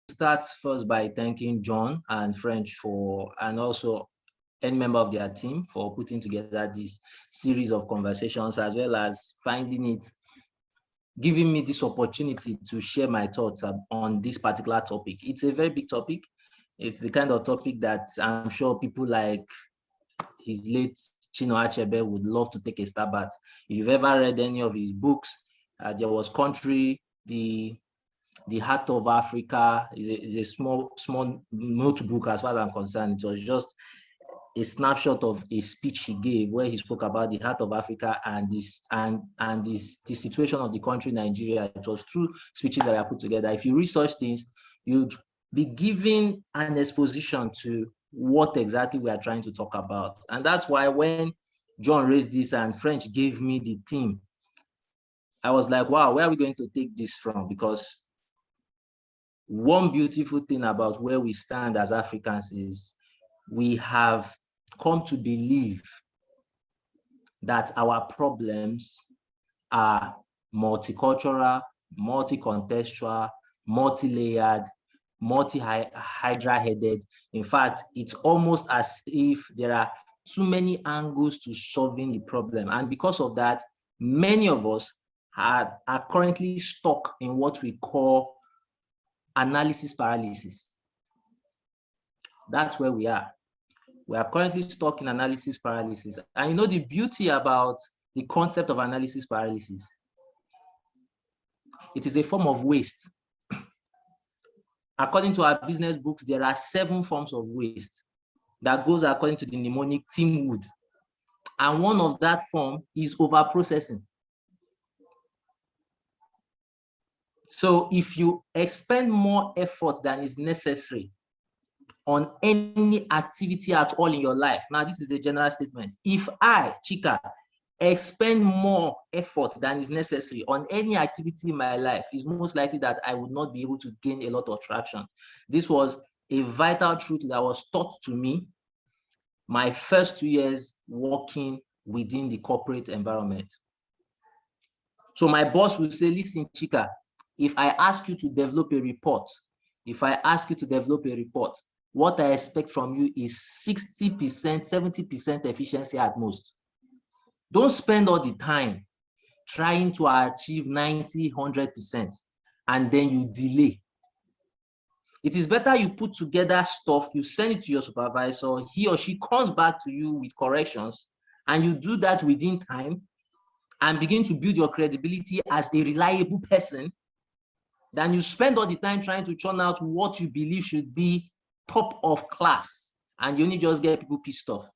Start first by thanking John and French and also any member of their team for putting together this series of conversations, as well as giving me this opportunity to share my thoughts on this particular topic. It's a very big topic. It's the kind of topic that I'm sure people like his late Chino Achebe would love to take a stab at. If you've ever read any of his books, there was Country, the Heart of Africa is a small notebook as far as I'm concerned. It was just a snapshot of a speech he gave where he spoke about the heart of Africa and the situation of the country Nigeria. It was 2 speeches that were put together. If you research things, you'd be given an exposition to what exactly we are trying to talk about. And that's why when John raised this and French gave me the theme, I was like, wow, where are we going to take this from? Because one beautiful thing about where we stand as Africans is we have come to believe that our problems are multicultural, multi-contextual, multi-layered, multi-hydra-headed. In fact, it's almost as if there are too many angles to solving the problem. And because of that, many of us are currently stuck in what we call analysis paralysis. That's where we are. We are currently stuck in analysis paralysis. And you know the beauty about the concept of analysis paralysis? It is a form of waste. According to our business books, there are 7 forms of waste that goes according to the mnemonic Tim Wood. And one of that form is over-processing. So if you expend more effort than is necessary on any activity at all in your life, now this is a general statement, if I, Chika, expend more effort than is necessary on any activity in my life, it's most likely that I would not be able to gain a lot of traction. This was a vital truth that was taught to me my first 2 years working within the corporate environment. So my boss will say, listen, Chika, if I ask you to develop a report, what I expect from you is 60%, 70% efficiency at most. Don't spend all the time trying to achieve 90%, 100%, and then you delay. It is better you put together stuff, you send it to your supervisor, he or she comes back to you with corrections, and you do that within time and begin to build your credibility as a reliable person, than you spend all the time trying to churn out what you believe should be top of class, and you only just get people pissed off.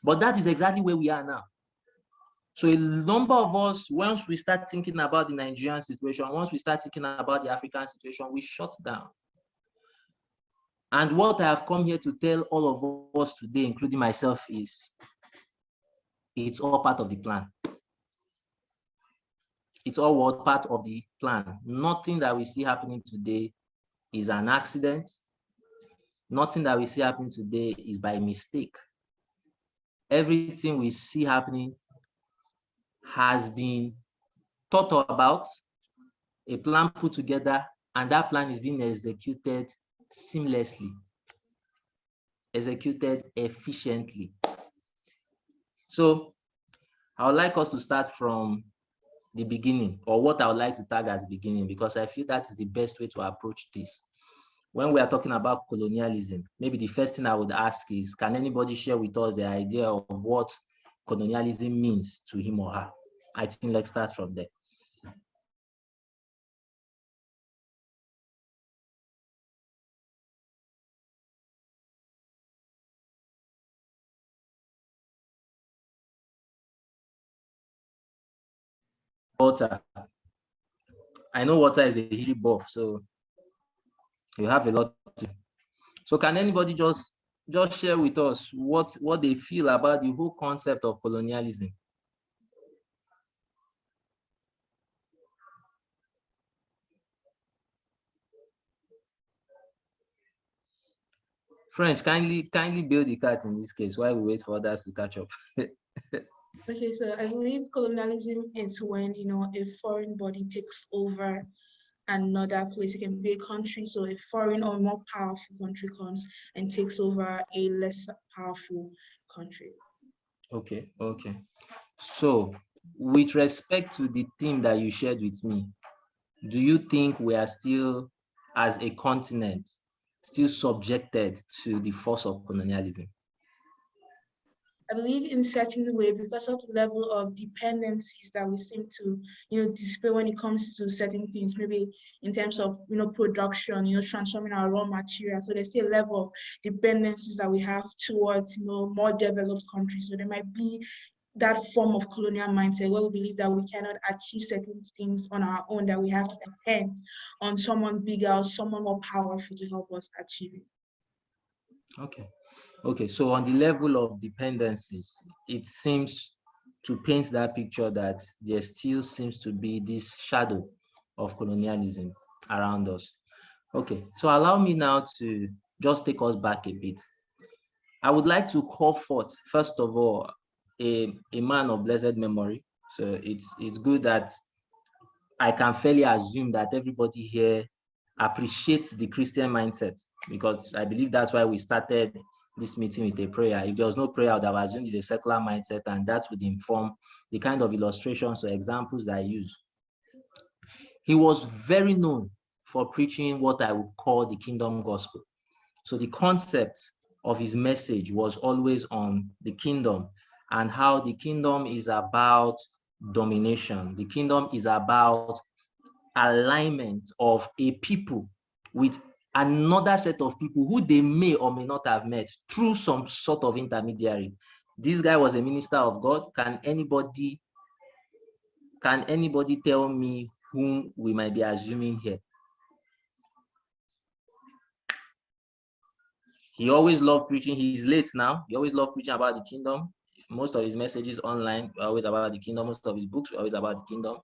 But that is exactly where we are now. So a number of us, once we start thinking about the Nigerian situation, once we start thinking about the African situation, we shut down. And what I have come here to tell all of us today, including myself, is it's all part of the plan. It's all part of the plan. Nothing that we see happening today is an accident. Nothing that we see happening today is by mistake. Everything we see happening has been thought about, a plan put together, and that plan is being executed seamlessly, executed efficiently. So I would like us to start from the beginning, or what I would like to tag as the beginning, because I feel that is the best way to approach this. When we are talking about colonialism, maybe the first thing I would ask is, can anybody share with us the idea of what colonialism means to him or her? I think let's start from there. Water. I know water is a history buff, so you have a lot to. So can anybody just share with us what they feel about the whole concept of colonialism? French, kindly build the cat in this case while we wait for others to catch up. Okay, so I believe colonialism is when, a foreign body takes over another place. It can be a country, so a foreign or more powerful country comes and takes over a less powerful country. Okay. So, with respect to the theme that you shared with me, do you think we are still, as a continent, still subjected to the force of colonialism? I believe in certain way because of the level of dependencies that we seem to, display when it comes to certain things, maybe in terms of, production, transforming our raw material. So there's still a level of dependencies that we have towards, more developed countries. So there might be that form of colonial mindset where we believe that we cannot achieve certain things on our own, that we have to depend on someone bigger or someone more powerful to help us achieve it. Okay, so on the level of dependencies, it seems to paint that picture that there still seems to be this shadow of colonialism around us. Okay, so allow me now to just take us back a bit. I would like to call forth, first of all, a man of blessed memory. So it's good that I can fairly assume that everybody here appreciates the Christian mindset, because I believe that's why we started this meeting with a prayer. If there was no prayer, I would have assumed it's a secular mindset, and that would inform the kind of illustrations or examples that I use. He was very known for preaching what I would call the kingdom gospel. So the concept of his message was always on the kingdom and how the kingdom is about domination. The kingdom is about alignment of a people with another set of people who they may or may not have met through some sort of intermediary. This guy was a minister of God. Can anybody tell me whom we might be assuming here? He always loved preaching. He's late now. He always loved preaching about the kingdom. Most of his messages online were always about the kingdom. Most of his books were always about the kingdom.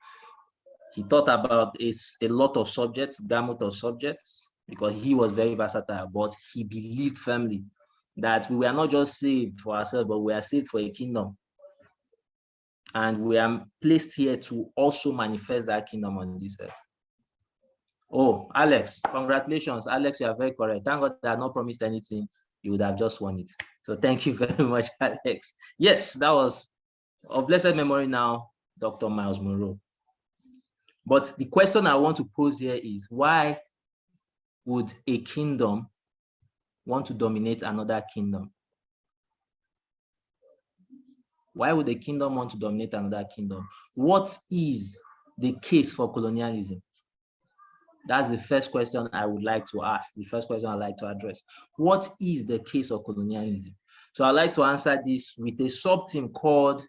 He taught about a lot of subjects, gamut of subjects, because he was very versatile, but he believed firmly that we were not just saved for ourselves, but we are saved for a kingdom. And we are placed here to also manifest that kingdom on this earth. Oh, Alex, congratulations. Alex, you are very correct. Thank God that I had not promised anything. You would have just won it. So thank you very much, Alex. Yes, that was of blessed memory now, Dr. Miles Monroe. But the question I want to pose here is, why would a kingdom want to dominate another kingdom? Why would a kingdom want to dominate another kingdom? What is the case for colonialism? That's the first question I would like to ask, the first question I'd like to address. What is the case of colonialism? So I'd like to answer this with a sub-theme called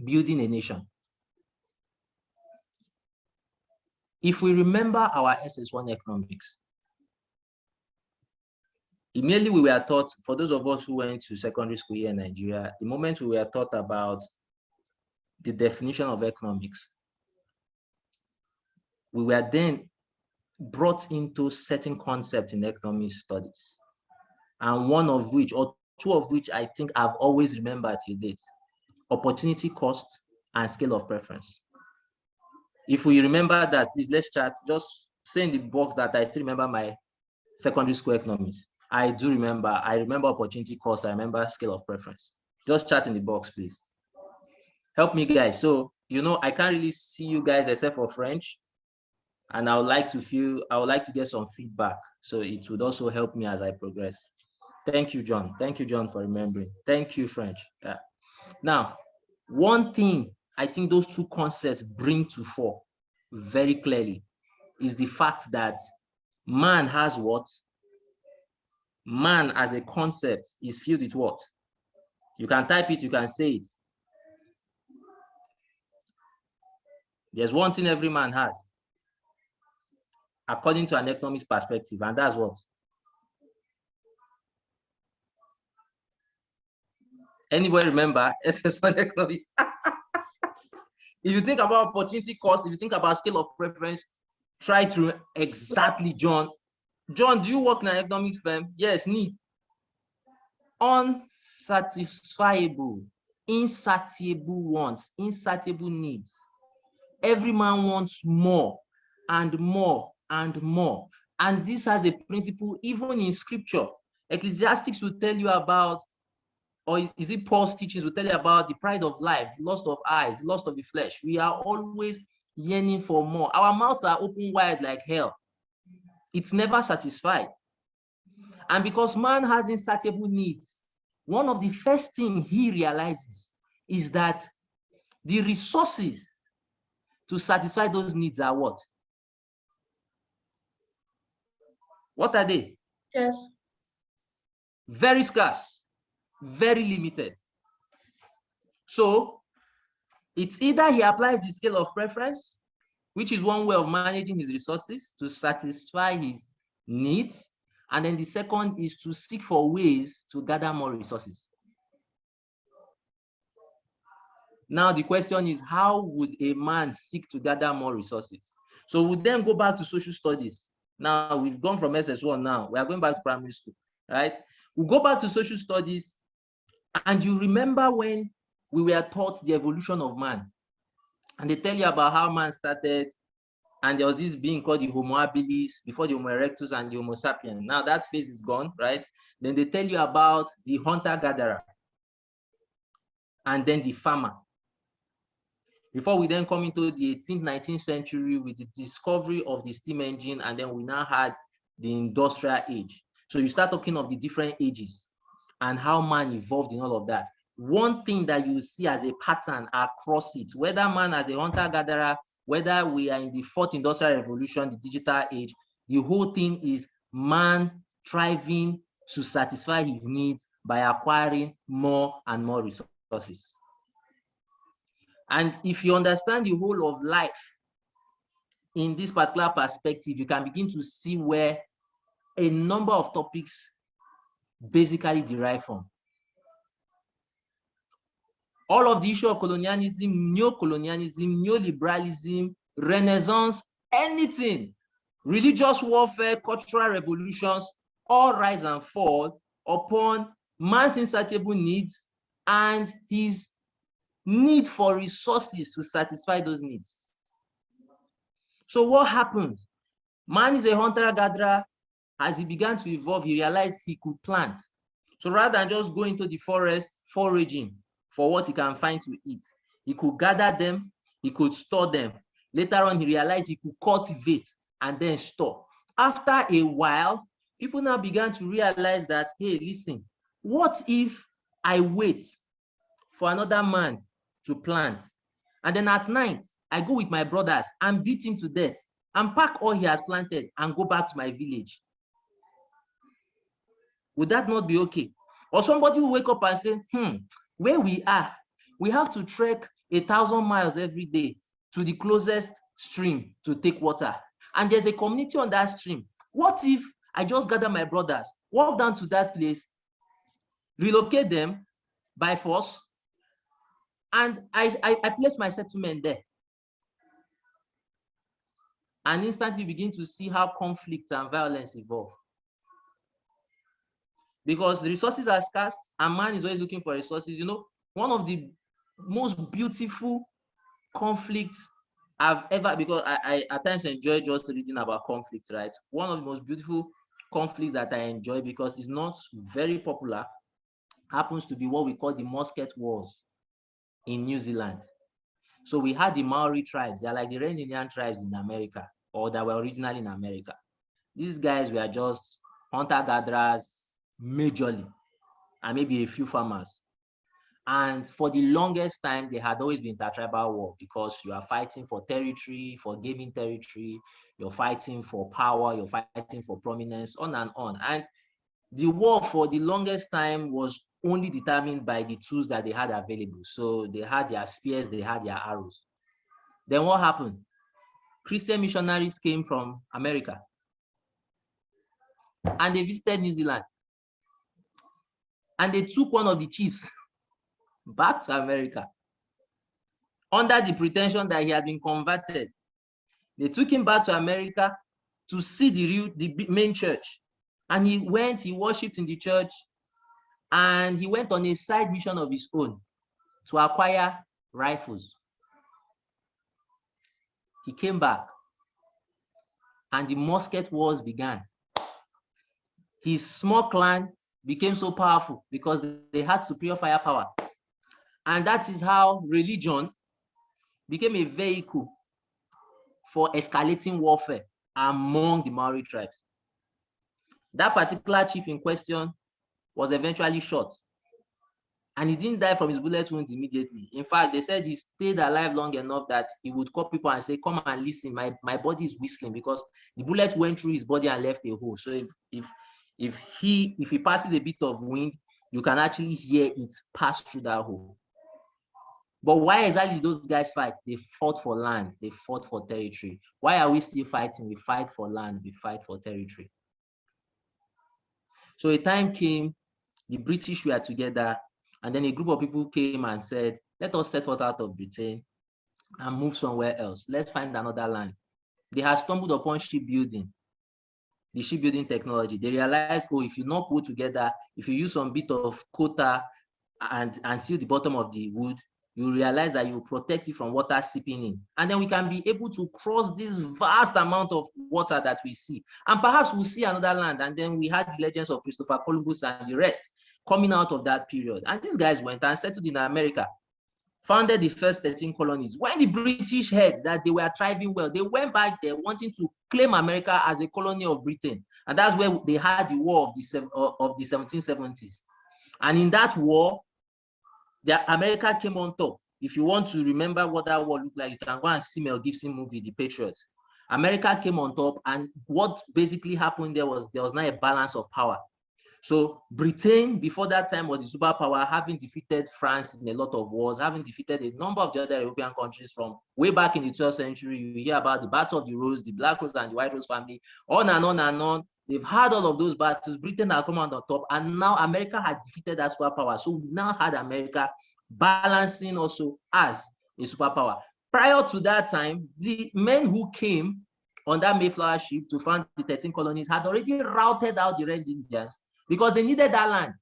building a nation. If we remember our SS1 economics, immediately we were taught, for those of us who went to secondary school here in Nigeria, the moment we were taught about the definition of economics, we were then brought into certain concepts in economic studies. And one of which, or two of which I think I've always remembered till date: opportunity cost and scale of preference. If we remember that, please let's chat. Just say in the box that I still remember my secondary school economics. I do remember. I remember opportunity cost. I remember scale of preference. Just chat in the box, please. Help me, guys. So, I can't really see you guys except for French. And I would like to get some feedback. So it would also help me as I progress. Thank you, John. Thank you, John, for remembering. Thank you, French. Yeah. Now, one thing I think those two concepts bring to fore very clearly is the fact that man has what? Man as a concept is filled with what? You can type it, you can say it. There's one thing every man has, according to an economist perspective, and that's what? Anybody remember SS1 economics? If you think about opportunity cost, if you think about scale of preference, try to exactly, John. John, do you work in an economics firm? Yes, neat. unsatisfiable, insatiable wants, insatiable needs. Every man wants more and more and more. And this has a principle even in scripture. Ecclesiastics will tell you about, or is it Paul's teachings will tell you about the pride of life, the lust of eyes, the lust of the flesh. We are always yearning for more. Our mouths are open wide like hell. It's never satisfied. And because man has insatiable needs, one of the first things he realizes is that the resources to satisfy those needs are what? What are they? Yes. Very scarce, very limited. So it's either he applies the scale of preference, which is one way of managing his resources to satisfy his needs. And then the second is to seek for ways to gather more resources. Now the question is, how would a man seek to gather more resources? So we'll then go back to social studies. Now we've gone from SS1 now. We are going back to primary school, right? We'll go back to social studies. And you remember when we were taught the evolution of man. And they tell you about how man started, and there was this being called the Homo habilis before the Homo erectus and the Homo sapien. Now that phase is gone, right? Then they tell you about the hunter-gatherer and then the farmer. Before we then come into the 18th, 19th century with the discovery of the steam engine, and then we now had the industrial age. So you start talking of the different ages and how man evolved in all of that. One thing that you see as a pattern across it, whether man as a hunter-gatherer, whether we are in the fourth industrial revolution, the digital age, the whole thing is man striving to satisfy his needs by acquiring more and more resources. And if you understand the whole of life in this particular perspective, you can begin to see where a number of topics basically derive from. All of the issue of colonialism, neo-colonialism, neoliberalism, Renaissance, anything, religious warfare, cultural revolutions, all rise and fall upon man's insatiable needs and his need for resources to satisfy those needs. So what happened? Man is a hunter-gatherer. As he began to evolve, he realized he could plant. So rather than just go into the forest foraging for what he can find to eat, he could gather them, he could store them. Later on, he realized he could cultivate and then store. After a while, people now began to realize that, hey, listen, what if I wait for another man to plant, and then at night, I go with my brothers and beat him to death and pack all he has planted and go back to my village? Would that not be okay? Or somebody will wake up and say, where we are, we have to trek 1,000 miles every day to the closest stream to take water. And there's a community on that stream. What if I just gather my brothers, walk down to that place, relocate them by force, and I place my settlement there? And instantly begin to see how conflict and violence evolve. Because the resources are scarce and man is always looking for resources. You know, one of the most beautiful conflicts I've ever, because I at times enjoy just reading about conflicts, right? One of the most beautiful conflicts that I enjoy, because it's not very popular, happens to be what we call the Musket Wars in New Zealand. So we had the Maori tribes. They're like the Red Indian tribes in America, or that were originally in America. These guys were just hunter-gatherers majorly, and maybe a few farmers. And for the longest time, there had always been intertribal war, because you are fighting for territory, for gaming territory, you're fighting for power, you're fighting for prominence, on and on. And the war for the longest time was only determined by the tools that they had available. So they had their spears, they had their arrows. Then what happened? Christian missionaries came from America and they visited New Zealand. And they took one of the chiefs back to America under the pretension that he had been converted. They took him back to America to see the main church. And he went, he worshipped in the church. and he went on a side mission of his own to acquire rifles. He came back, and the musket wars began. His small clan became so powerful because they had superior firepower. And that is how religion became a vehicle for escalating warfare among the Maori tribes. That particular chief in question was eventually shot, and he didn't die from his bullet wounds immediately. In fact, they said he stayed alive long enough that he would call people and say, come and listen, my body is whistling, because the bullet went through his body and left a hole. So if he passes a bit of wind, you can actually hear it pass through that hole. But why exactly those guys fight? They fought for land, they fought for territory. Why are we still fighting? We fight for land, we fight for territory. So a time came, the British were together, and then a group of people came and said, let us set forth out of Britain and move somewhere else. Let's find another land. They had stumbled upon shipbuilding, the shipbuilding technology. They realized, oh, if you not put together, if you use some bit of quota and seal the bottom of the wood, you realize that you protect it from water seeping in. And then we can be able to cross this vast amount of water that we see. And perhaps we'll see another land. And then we had the legends of Christopher Columbus and the rest coming out of that period. And these guys went and settled in America, founded the first 13 colonies. When the British heard that they were thriving well, they went back there wanting to claim America as a colony of Britain. And that's where they had the war of the 1770s. And in that war, America came on top. If you want to remember what that war looked like, you can go and see Mel Gibson movie, The Patriot. America came on top, and what basically happened there was now a balance of power. So Britain, before that time, was a superpower, having defeated France in a lot of wars, having defeated a number of the other European countries from way back in the 12th century. You hear about the Battle of the Rose, the Black Rose and the White Rose family, on and on and on. They've had all of those battles. Britain had come on the top, and now America had defeated that superpower. So we now had America balancing also as a superpower. Prior to that time, the men who came on that Mayflower ship to found the 13 colonies had already routed out the Red Indians because they needed that land.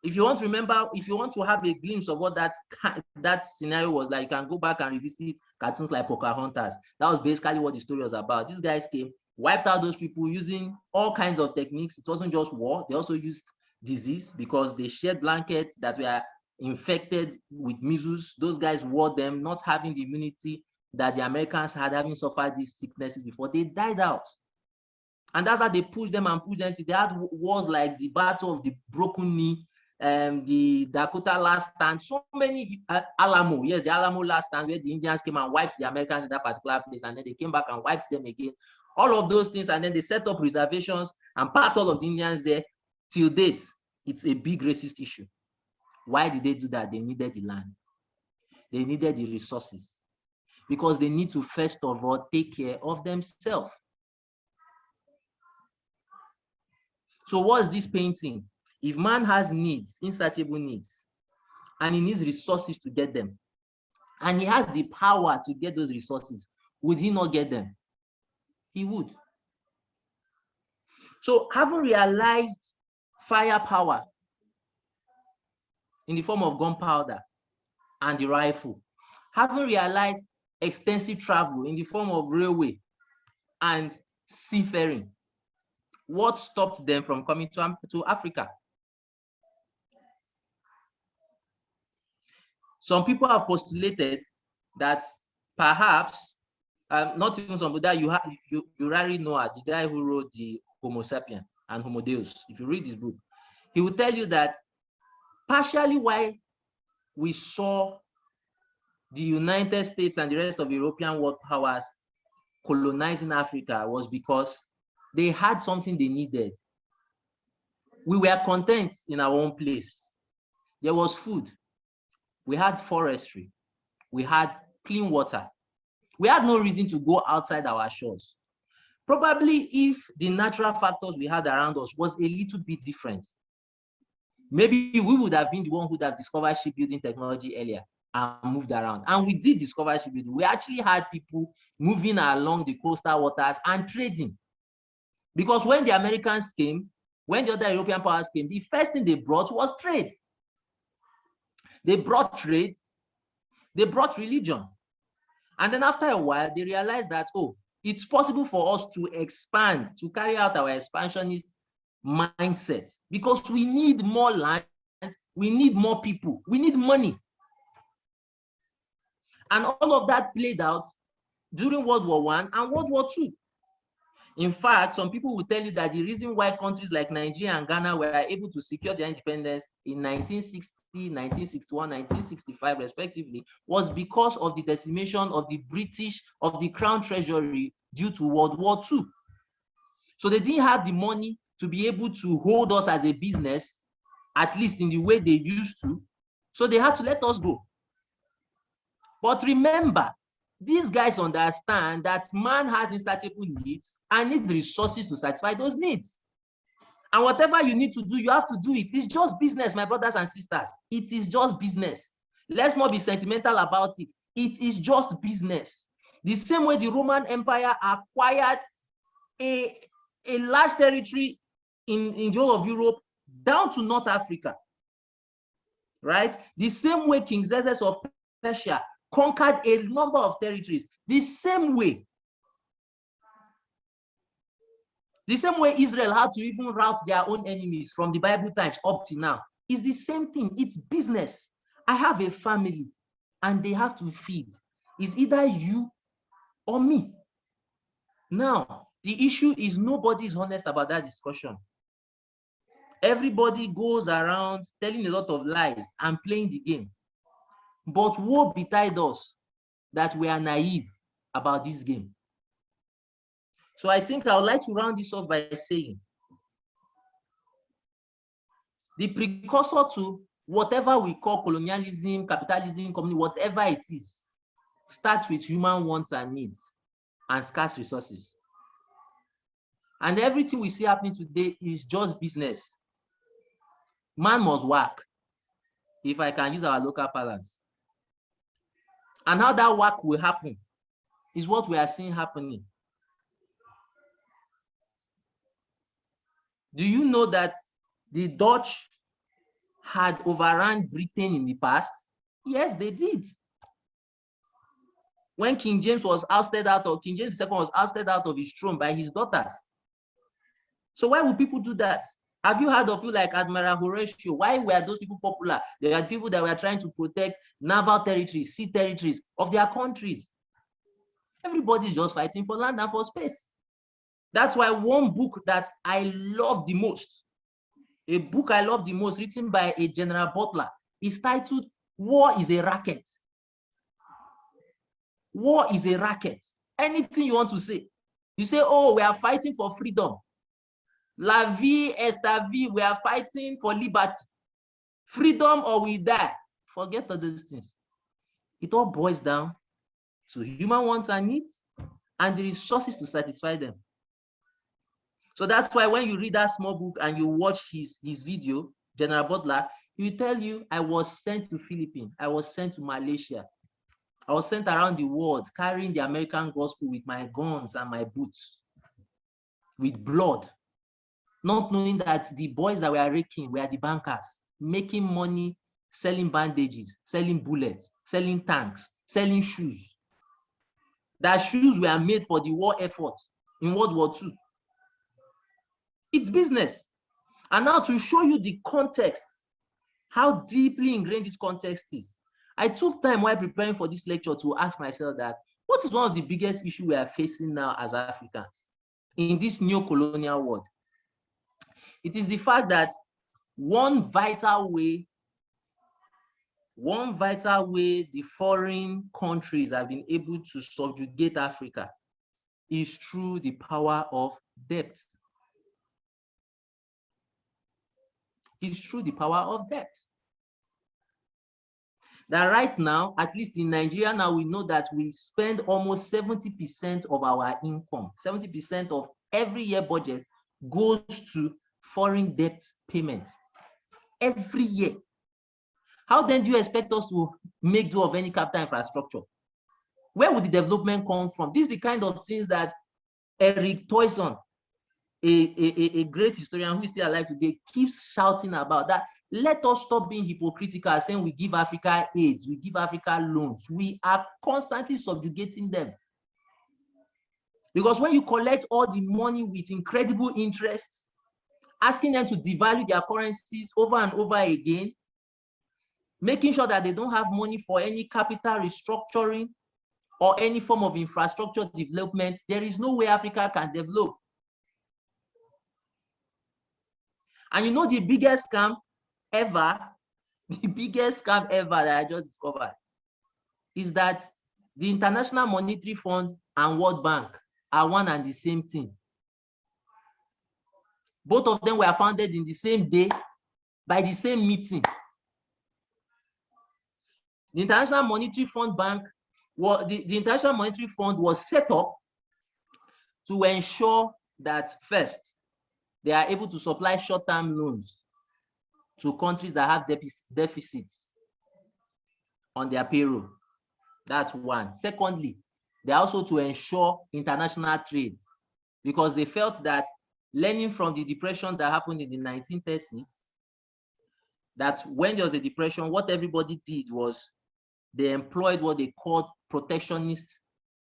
If you want to remember, if you want to have a glimpse of what that scenario was like, you can go back and revisit cartoons like Pocahontas. That was basically what the story was about. These guys came, wiped out those people using all kinds of techniques. It wasn't just war. They also used disease because they shared blankets that were infected with measles. Those guys wore them, not having the immunity that the Americans had, having suffered these sicknesses before. They died out. And that's how they pushed them and pushed them. They had wars like the Battle of the Broken Knee, the Dakota Last Stand, so many, Alamo, yes, the Alamo Last Stand, where the Indians came and wiped the Americans in that particular place, and then they came back and wiped them again. All of those things, and then they set up reservations and packed all of the Indians there. Till date, it's a big racist issue. Why did they do that? They needed the land. They needed the resources because they need to first of all take care of themselves. So what's this painting? If man has needs, insatiable needs, and he needs resources to get them, and he has the power to get those resources, would he not get them? He would. So having realized firepower in the form of gunpowder and the rifle, having realized extensive travel in the form of railway and seafaring, what stopped them from coming to Africa? Some people have postulated that perhaps, not even some, but that you already know the guy who wrote the Homo sapien and Homo Deus. If you read this book, he will tell you that partially why we saw the United States and the rest of European world powers colonizing Africa was because they had something they needed. We were content in our own place. There was food. We had forestry. We had clean water. We had no reason to go outside our shores. Probably if the natural factors we had around us was a little bit different, maybe we would have been the one who would have discovered shipbuilding technology earlier and moved around. And we did discover shipbuilding. We actually had people moving along the coastal waters and trading. Because when the Americans came, when the other European powers came, the first thing they brought was trade. They brought trade, they brought religion. And then after a while, they realized that, oh, it's possible for us to expand, to carry out our expansionist mindset, because we need more land, we need more people, we need money. And all of that played out during World War I and World War II. In fact, some people will tell you that the reason why countries like Nigeria and Ghana were able to secure their independence in 1960, 1961, 1965, respectively, was because of the decimation of the British, of the Crown Treasury due to World War II. So they didn't have the money to be able to hold us as a business, at least in the way they used to. So they had to let us go. But remember, these guys understand that man has insatiable needs and needs resources to satisfy those needs. And whatever you need to do, you have to do it. It's just business, my brothers and sisters. It is just business. Let's not be sentimental about it. It is just business. The same way the Roman Empire acquired a large territory in the whole of Europe down to North Africa, right? The same way King Xerxes of Persia conquered a number of territories. The same way Israel had to even rout their own enemies from the Bible times up to now. It's the same thing. It's business. I have a family and they have to feed. It's either you or me. Now, the issue is nobody is honest about that discussion. Everybody goes around telling a lot of lies and playing the game. But woe betide us that we are naive about this game. So I think I would like to round this off by saying the precursor to whatever we call colonialism, capitalism, communism, whatever it is, starts with human wants and needs and scarce resources. And everything we see happening today is just business. Man must work, if I can use our local parlance. And how that work will happen is what we are seeing happening. Do you know that the Dutch had overrun Britain in the past? Yes, they did. When King James was ousted out of, King James II was ousted out of his throne by his daughters. So why would people do that? Have you heard of people like Admiral Horatio? Why were those people popular? They were people that were trying to protect naval territories, sea territories of their countries. Everybody is just fighting for land and for space. That's why one book that I love the most, a book I love the most, written by a General Butler, is titled War is a Racket. War is a racket. Anything you want to say. You say, oh, we are fighting for freedom. La vie est la vie. We are fighting for liberty. Freedom or we die. Forget all those things. It all boils down to human wants and needs and the resources to satisfy them. So that's why when you read that small book and you watch his video, General Butler, he will tell you, I was sent to Philippines. I was sent to Malaysia. I was sent around the world carrying the American gospel with my guns and my boots, with blood, not knowing that the boys that were raking were the bankers, making money, selling bandages, selling bullets, selling tanks, selling shoes. That shoes were made for the war effort in World War II. It's business. And now to show you the context, how deeply ingrained this context is, I took time while preparing for this lecture to ask myself that, what is one of the biggest issues we are facing now as Africans in this neo-colonial world? It is the fact that one vital way the foreign countries have been able to subjugate Africa is through the power of debt. It's through the power of debt. That right now, at least in Nigeria now, we know that we spend almost 70% of our income, 70% of every year budget goes to foreign debt payment every year. How then do you expect us to make do of any capital infrastructure? Where would the development come from? This is the kind of things that Eric Toyson a great historian who is still alive today, keeps shouting about that. Let us stop being hypocritical, saying we give Africa aid, we give Africa loans. We are constantly subjugating them. Because when you collect all the money with incredible interest, asking them to devalue their currencies over and over again, making sure that they don't have money for any capital restructuring or any form of infrastructure development, there is no way Africa can develop. And you know the biggest scam ever, the biggest scam ever that I just discovered is that the International Monetary Fund and World Bank are one and the same thing. Both of them were founded in the same day by the same meeting. The International Monetary Fund Bank, the International Monetary Fund was set up to ensure that first, they are able to supply short-term loans to countries that have deficits on their payroll. That's one. Secondly, they are also to ensure international trade, because they felt that, learning from the depression that happened in the 1930s, that when there was a depression, what everybody did was they employed what they called protectionist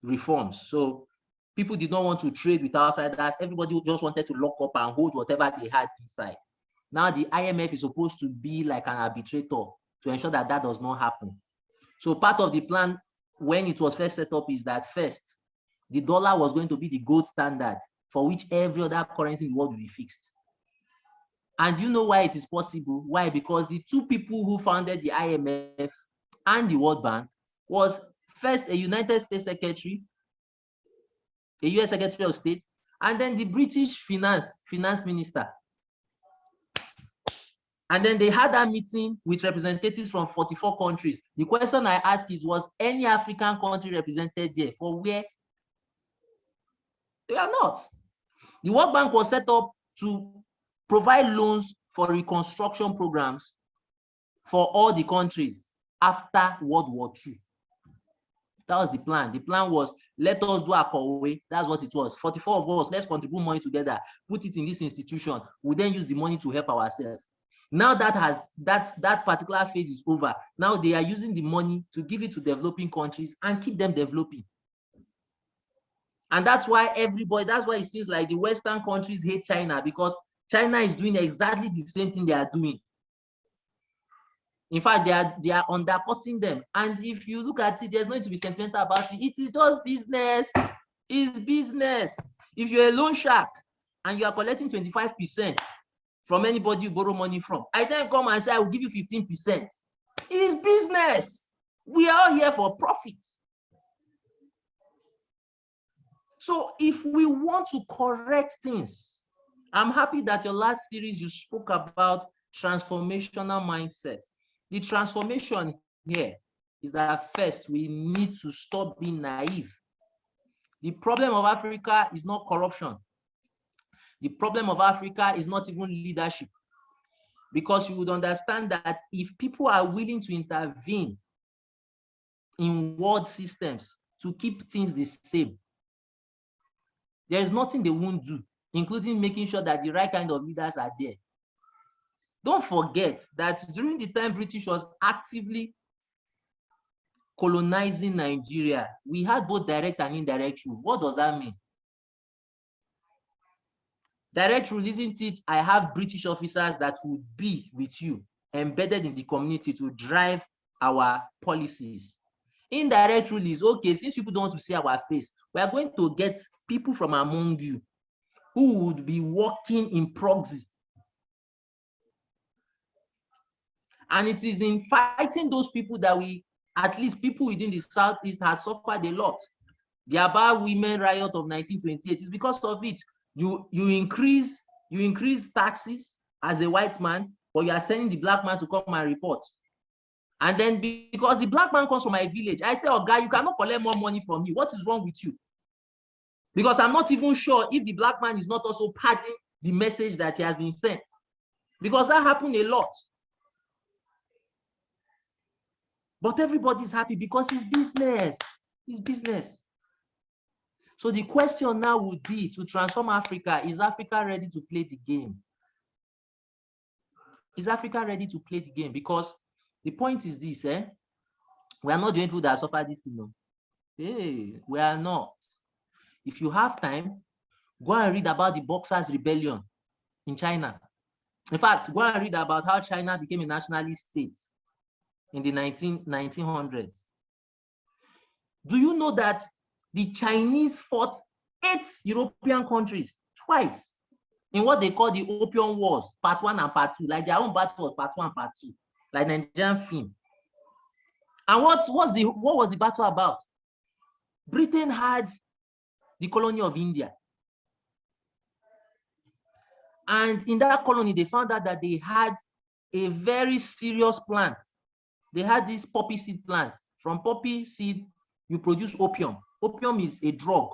reforms. So people did not want to trade with outsiders. Everybody just wanted to lock up and hold whatever they had inside. Now the IMF is supposed to be like an arbitrator to ensure that that does not happen. So part of the plan when it was first set up is that first, the dollar was going to be the gold standard for which every other currency in the world will be fixed. And you know why it is possible? Why? Because the two people who founded the IMF and the World Bank was first a United States secretary, a US Secretary of State, and then the British finance minister. And then they had that meeting with representatives from 44 countries. The question I ask is, was any African country represented there? For where? They are not. The World Bank was set up to provide loans for reconstruction programs for all the countries after World War II. That was the plan. The plan was, let us do a Kowe. That's what it was. 44 of us, let's contribute money together, put it in this institution. We then use the money to help ourselves. Now that particular phase is over. Now they are using the money to give it to developing countries and keep them developing. And that's why that's why it seems like the Western countries hate China, because China is doing exactly the same thing they are doing. In fact, they are undercutting them. And if you look at it, there's no need to be sentimental about it. It is just business. It's business. If you're a loan shark and you are collecting 25% from anybody you borrow money from, I then come and say, I will give you 15%. It's business. We are all here for profit. So if we want to correct things, I'm happy that your last series you spoke about transformational mindset. The transformation here is that first we need to stop being naive. The problem of Africa is not corruption. The problem of Africa is not even leadership. Because you would understand that if people are willing to intervene in world systems to keep things the same, there is nothing they won't do, including making sure that the right kind of leaders are there. Don't forget that during the time British was actively colonizing Nigeria, we had both direct and indirect rule. What does that mean? Direct rule, isn't it? I have British officers that would be with you, embedded in the community to drive our policies. Indirect rule is, okay, since people don't want to see our face, we are going to get people from among you who would be working in proxy. And it is in fighting those people that we, at least people within the Southeast, have suffered a lot. The Aba women riot of 1928 is because of it. You increase taxes as a white man, but you are sending the black man to come and report. And then because the black man comes from my village, I say, oh, guy, you cannot collect more money from me. What is wrong with you? Because I'm not even sure if the black man is not also padding the message that he has been sent. Because that happened a lot. But everybody's happy because it's business. It's business. So the question now would be, to transform Africa, is Africa ready to play the game? Is Africa ready to play the game? Because the point is this, we are not the people that suffer this, you know. Hey, we are not. If you have time, go and read about the Boxers' rebellion in China. In fact, go and read about how China became a nationalist state in the 1900s. Do you know that the Chinese fought 8 European countries twice in what they call the Opium Wars, part 1 and part 2, like their own battle was part 1 and part 2, like Nigerian film. And what was the battle about? Britain had the colony of India. And in that colony, they found out that they had a very serious plant. They had this poppy seed plant. From poppy seed, you produce opium. Opium is a drug,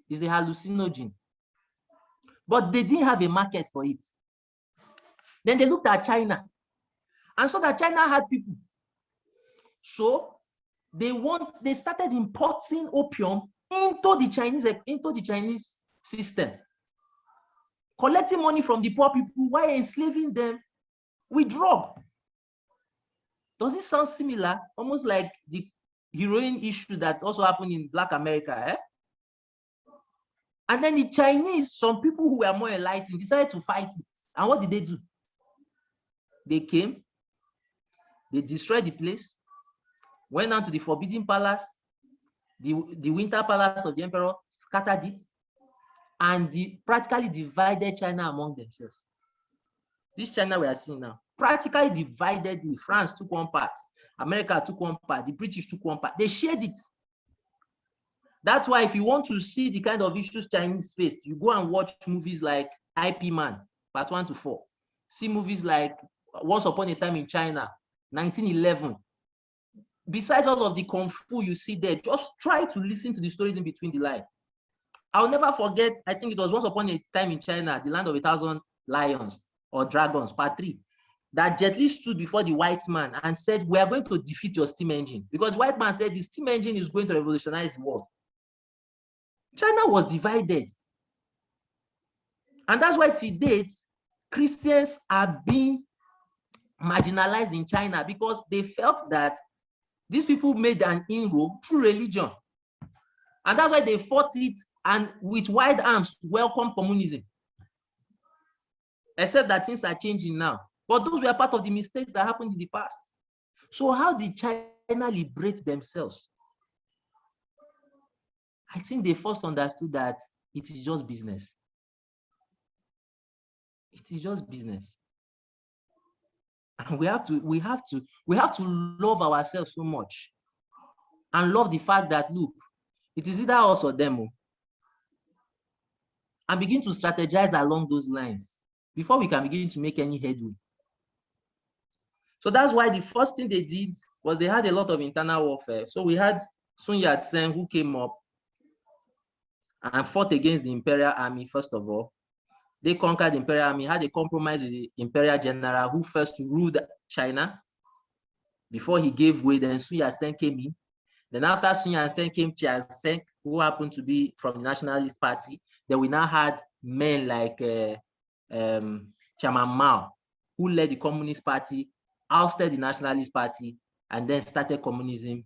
is a hallucinogen. But they didn't have a market for it. Then they looked at China and saw that China had people. So they started importing opium into the Chinese system, collecting money from the poor people while enslaving them with drug. Does it sound similar? Almost like the heroin issue that also happened in Black America, And then the Chinese, some people who were more enlightened, decided to fight it. And what did they do? They came, they destroyed the place, went down to the Forbidden Palace, the Winter Palace of the Emperor, scattered it, and practically divided China among themselves. This China we are seeing now, practically divided it. France took one part, America took one part, the British took one part. They shared it. That's why if you want to see the kind of issues Chinese faced, you go and watch movies like IP Man, part 1 to 4. See movies like Once Upon a Time in China, 1911. Besides all of the kung fu you see there, just try to listen to the stories in between the line. I'll never forget, I think it was Once Upon a Time in China, the Land of 1,000 Lions or Dragons, part 3, that Jet Li stood before the white man and said, we are going to defeat your steam engine. Because the white man said the steam engine is going to revolutionize the world. China was divided. And that's why to date, Christians are being marginalized in China because they felt that these people made an inroad through religion. And that's why they fought it and with wide arms welcomed communism. Except that things are changing now. But those were part of the mistakes that happened in the past. So how did China liberate themselves? I think they first understood that it is just business. It is just business. And we have to love ourselves so much and love the fact that, look, it is either us or them. And begin to strategize along those lines before we can begin to make any headway. So that's why the first thing they did was they had a lot of internal warfare. So we had Sun Yat-sen who came up and fought against the Imperial Army, first of all. They conquered the Imperial Army, had a compromise with the Imperial General who first ruled China. Before he gave way, then Sun Yat-sen came in. Then after Sun Yat-sen came Chiang-sen, who happened to be from the Nationalist Party. Then we now had men like Chairman Mao, who led the Communist Party, ousted the Nationalist Party, and then started communism,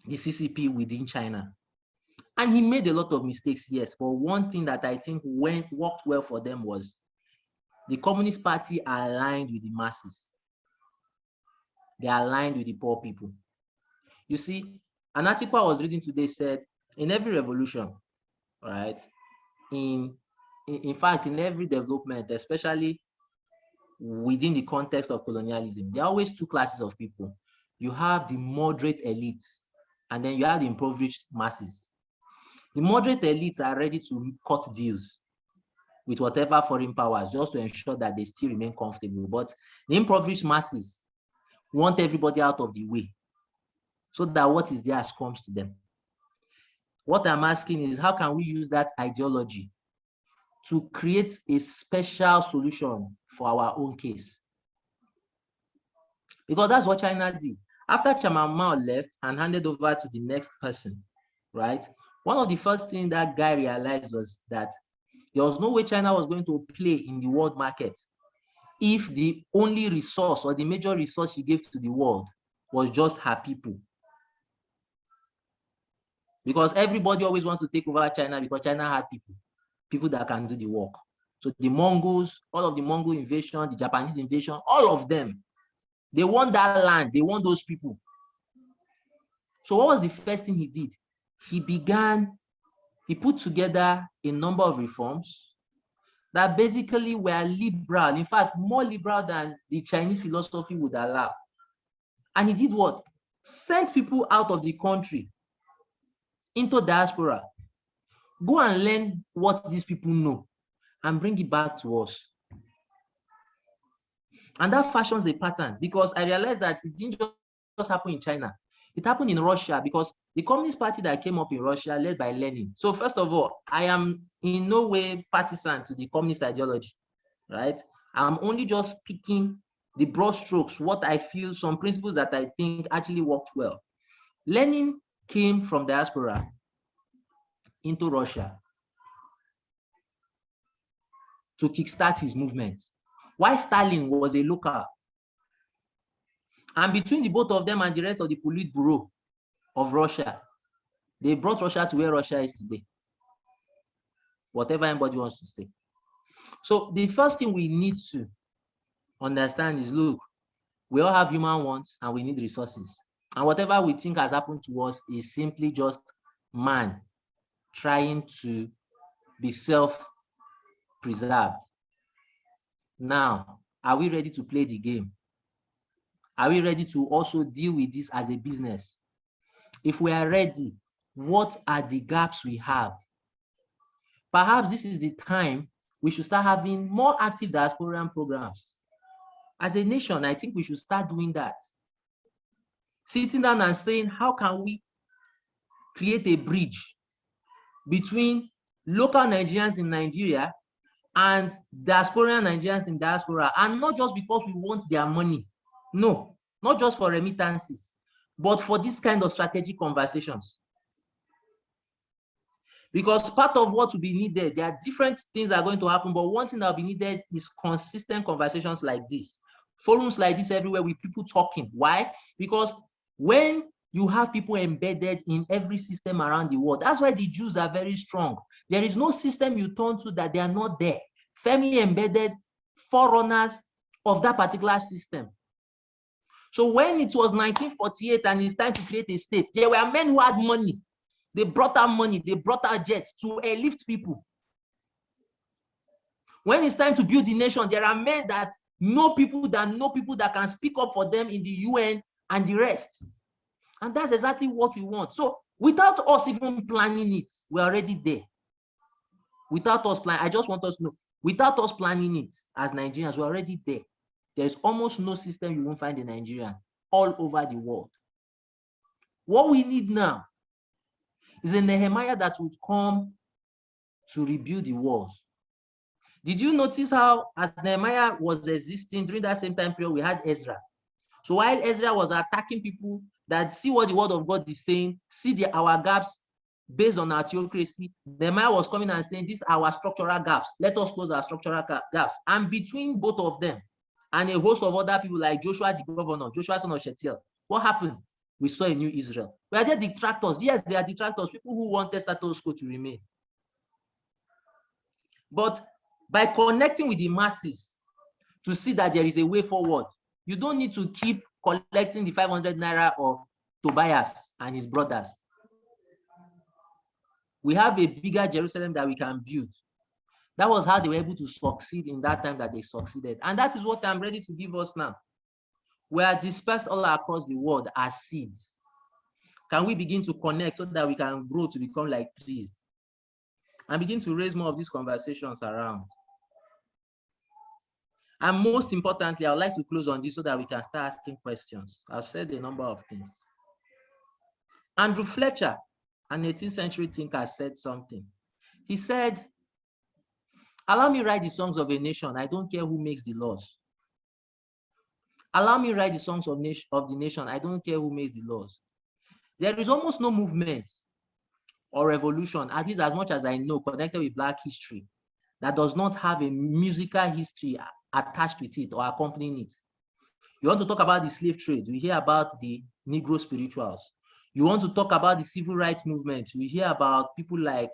the CCP within China. And he made a lot of mistakes, yes, but one thing that I think worked well for them was the Communist Party aligned with the masses. They aligned with the poor people. You see, an article I was reading today said, in every revolution, right, in fact, in every development, especially within the context of colonialism, there are always two classes of people. You have the moderate elites, and then you have the impoverished masses. The moderate elites are ready to cut deals with whatever foreign powers just to ensure that they still remain comfortable. But the impoverished masses want everybody out of the way so that what is theirs comes to them. What I'm asking is, how can we use that ideology to create a special solution for our own case? Because that's what China did. After Chairman Mao left and handed over to the next person, right? One of the first things that guy realized was that there was no way China was going to play in the world market if the only resource or the major resource she gave to the world was just her people. Because everybody always wants to take over China because China had people that can do the work. So the Mongols, all of the Mongol invasion, the Japanese invasion, all of them, they want that land, they want those people. So what was the first thing he did? He put together a number of reforms that basically were liberal, in fact, more liberal than the Chinese philosophy would allow. And he did what? Sent people out of the country into diaspora. Go and learn what these people know and bring it back to us. And that fashions a pattern, because I realized that it didn't just happen in China. It happened in Russia, because the Communist Party that came up in Russia, led by Lenin. So first of all, I am in no way partisan to the communist ideology, right? I'm only just picking the broad strokes, what I feel, some principles that I think actually worked well. Lenin came from diaspora into Russia to kickstart his movement, while Stalin was a local. And between the both of them and the rest of the Politburo of Russia, they brought Russia to where Russia is today. Whatever anybody wants to say. So the first thing we need to understand is, look, we all have human wants and we need resources. And whatever we think has happened to us is simply just man trying to be self-preserved. Now, are we ready to play the game? Are we ready to also deal with this as a business? If we are ready, what are the gaps we have? Perhaps this is the time we should start having more active diasporan programs. As a nation, I think we should start doing that. Sitting down and saying, how can we create a bridge between local Nigerians in Nigeria and diasporan Nigerians in diaspora? And not just because we want their money. No, not just for remittances, but for this kind of strategic conversations. Because part of what will be needed, there are different things that are going to happen, but one thing that will be needed is consistent conversations like this, forums like this everywhere with people talking. Why? Because when you have people embedded in every system around the world, that's why the Jews are very strong. There is no system you turn to that they are not there, firmly embedded forerunners of that particular system. So when it was 1948 and it's time to create a state, there were men who had money. They brought out money, they brought out jets to airlift people. When it's time to build the nation, there are men that know people that can speak up for them in the UN and the rest. And that's exactly what we want. So without us even planning it, we're already there. Without us planning, I just want us to know, without us planning it as Nigerians, we're already there. There's almost no system you won't find in Nigeria all over the world. What we need now is a Nehemiah that would come to rebuild the walls. Did you notice how, as Nehemiah was existing during that same time period, we had Ezra? So while Ezra was attacking people that see what the word of God is saying, see our gaps based on our theocracy, Nehemiah was coming and saying, these are our structural gaps. Let us close our structural gaps. And between both of them and a host of other people like Joshua the governor, Joshua son of Shealtiel, what happened? We saw a new Israel. Were there detractors? Yes, there are detractors, people who want the status quo to remain. But by connecting with the masses to see that there is a way forward, you don't need to keep collecting the 500 naira of Tobias and his brothers. We have a bigger Jerusalem that we can build. That was how they were able to succeed in that time that they succeeded. And that is what I'm ready to give us now. We are dispersed all across the world as seeds. Can we begin to connect so that we can grow to become like trees and begin to raise more of these conversations around? And most importantly, I would like to close on this so that we can start asking questions. I've said a number of things. Andrew Fletcher, an 18th century thinker, said something. He said, allow me write the songs of a nation. I don't care who makes the laws. Allow me write the songs of the nation. I don't care who makes the laws. There is almost no movement or revolution, at least as much as I know, connected with Black history, that does not have a musical history attached with it or accompanying it. You want to talk about the slave trade, we hear about the Negro spirituals. You want to talk about the civil rights movement, we hear about people like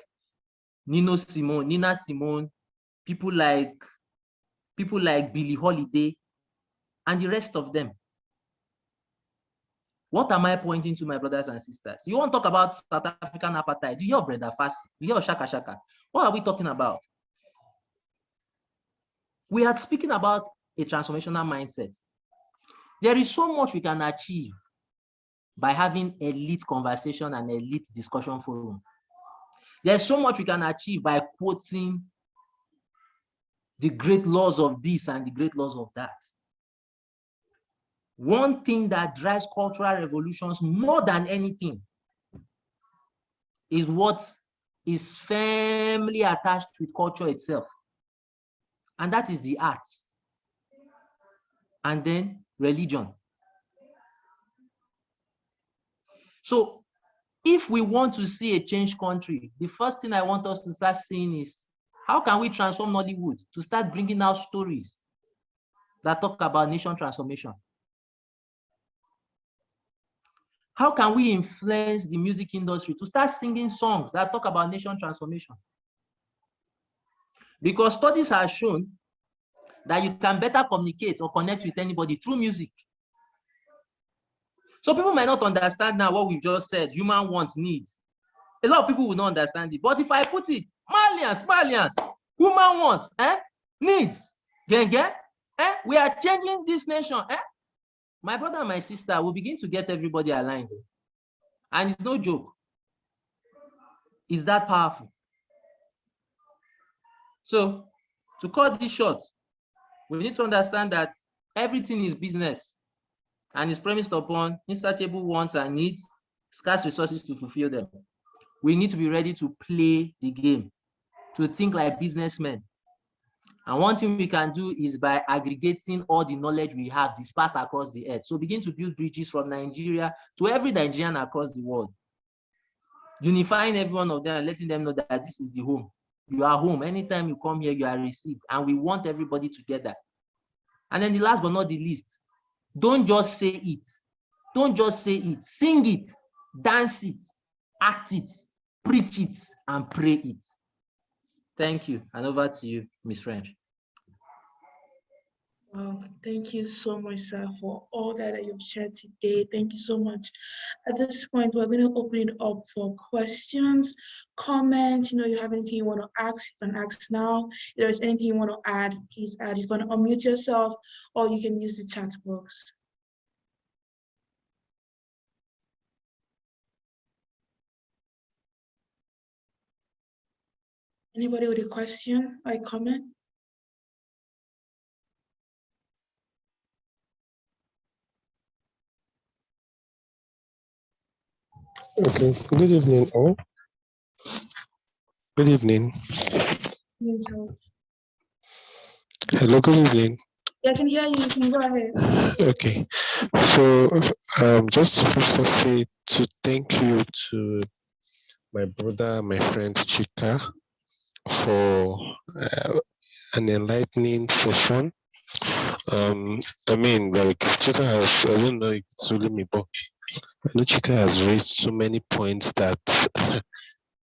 Nina Simone, people like Billie Holiday, and the rest of them. What am I pointing to, my brothers and sisters? You want to talk about South African apartheid? You hear of Brenda Fassie, you hear of Shaka Shaka. What are we talking about? We are speaking about a transformational mindset. There is so much we can achieve by having elite conversation and elite discussion forum. There's so much we can achieve by quoting the great laws of this and the great laws of that. One thing that drives cultural revolutions more than anything is what is firmly attached with culture itself. And that is the arts. And then religion. So if we want to see a changed country, the first thing I want us to start seeing is, how can we transform Nollywood to start bringing out stories that talk about nation transformation? How can we influence the music industry to start singing songs that talk about nation transformation? Because studies have shown that you can better communicate or connect with anybody through music. So people might not understand now what we've just said, human wants, needs. A lot of people will not understand it. But if I put it, Malians, human wants, needs, genge, we are changing this nation. My brother and my sister will begin to get everybody aligned. And it's no joke. It's that powerful. So to cut this short, we need to understand that everything is business and is premised upon insatiable wants and needs, scarce resources to fulfill them. We need to be ready to play the game, to think like businessmen. And one thing we can do is by aggregating all the knowledge we have dispersed across the earth. So begin to build bridges from Nigeria to every Nigerian across the world, unifying every one of them and letting them know that this is the home. You are home. Anytime you come here, you are received. And we want everybody together. And then the last but not the least, don't just say it. Don't just say it. Sing it, dance it, act it, preach it, and pray it. Thank you. And over to you, Ms. French. Wow, thank you so much, sir, for all that you've shared today. Thank you so much. At this point, we're going to open it up for questions, comments. You have anything you want to ask, you can ask now. If there's anything you want to add, please add. You can unmute yourself or you can use the chat box. Anybody with a question or a comment? Okay, good evening all. Good evening. Hello, good evening. Yeah, I can hear you. You can go ahead. Okay, so just to first say to thank you to my brother, my friend Chika, for an enlightening session. I mean, like Chika has, I don't know if it's really me, but I know Chika has raised so many points that,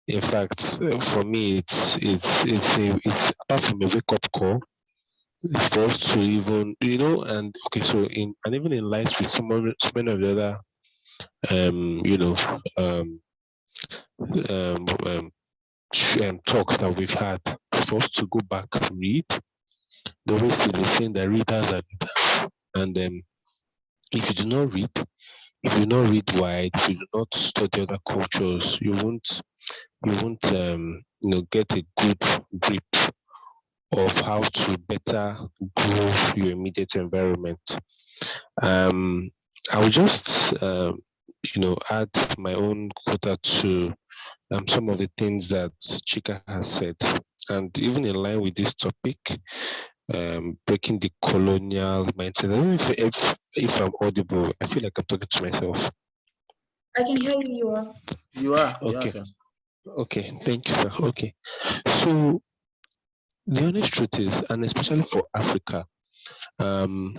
in fact, for me, it's apart from a wake-up call, it's for us to even, and okay, so even in light with so many of the other, talks that we've had, for us to go back and read. The way they're saying that readers are leaders, and if you do not read wide, if you do not study other cultures, you won't get a good grip of how to better grow your immediate environment. I will just add my own quota to some of the things that Chika has said, and even in line with this topic, breaking the colonial mindset. I don't know if I'm audible. I feel like I'm talking to myself. I can hear you. Okay. You are, sir. Okay, thank you, sir. Okay. So the honest truth is, and especially for Africa, um,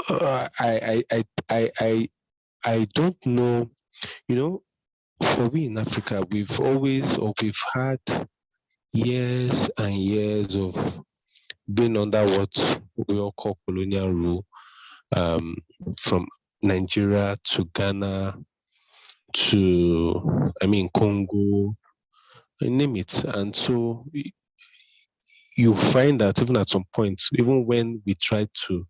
I don't know, you know, for we in Africa, we've had years and years of being under what we all call colonial rule, um, from Nigeria to Ghana to, Congo, name it. And so you find that even at some point, even when we try to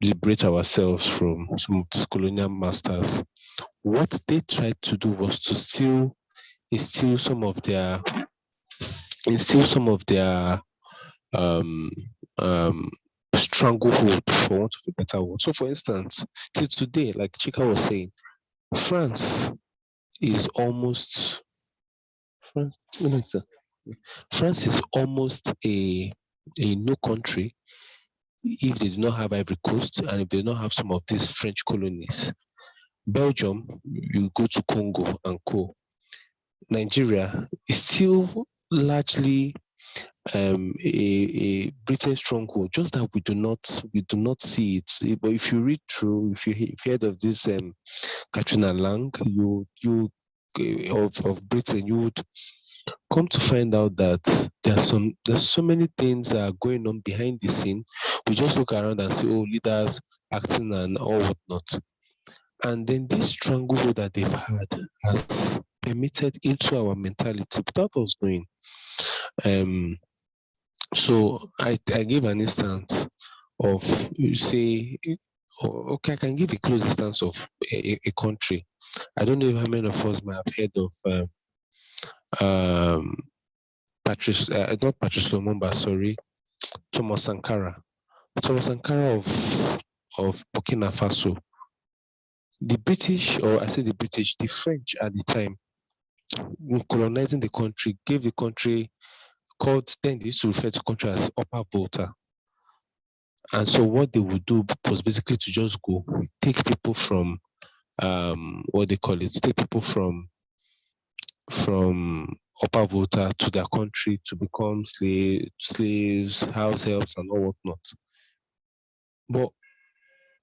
liberate ourselves from some of these colonial masters, what they tried to do was to still instill some of their instill some of their um, um, stranglehold, for want of a better word. So, for instance, till today, like Chika was saying, France is almost France, France is almost a new country if they do not have Ivory Coast and if they do not have some of these French colonies. Belgium, you go to Congo and Co. Nigeria is still largely a British stronghold. Just that we do not see it. But if you read through, if you heard of this Katrina Lang, you of Britain, you would come to find out that there's so many things that are going on behind the scene. We just look around and say, oh, leaders acting and all whatnot. And then this stranglehold that they've had has permitted into our mentality without us knowing. Um, so I gave an instance of, you say, okay, I can give a close instance of a country. I don't know if how many of us might have heard of um, Patrice, not Patrice Lumumba, sorry, Thomas Sankara. Thomas Sankara of Burkina Faso. The British, or I say the British, the French at the time, in colonizing the country, gave the country called, then they used to refer to the country as Upper Volta. And so what they would do was basically to just go take people from what they call it, take people from Upper Volta to their country to become slaves, house helps, and all whatnot. But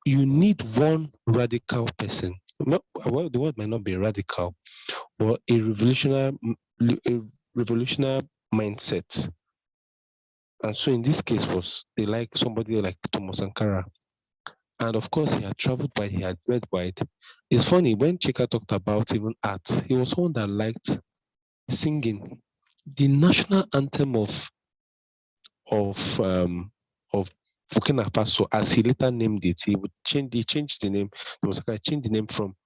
you need one radical person. Well, the word might not be radical, but a revolutionary mindset. And so in this case was they like somebody like Thomas Sankara. And of course, he had traveled wide, he had read wide. It's funny, when Chika talked about even art, he was one that liked singing. The national anthem of um of Burkina Faso, as he later named it, he changed the name. Changed the name from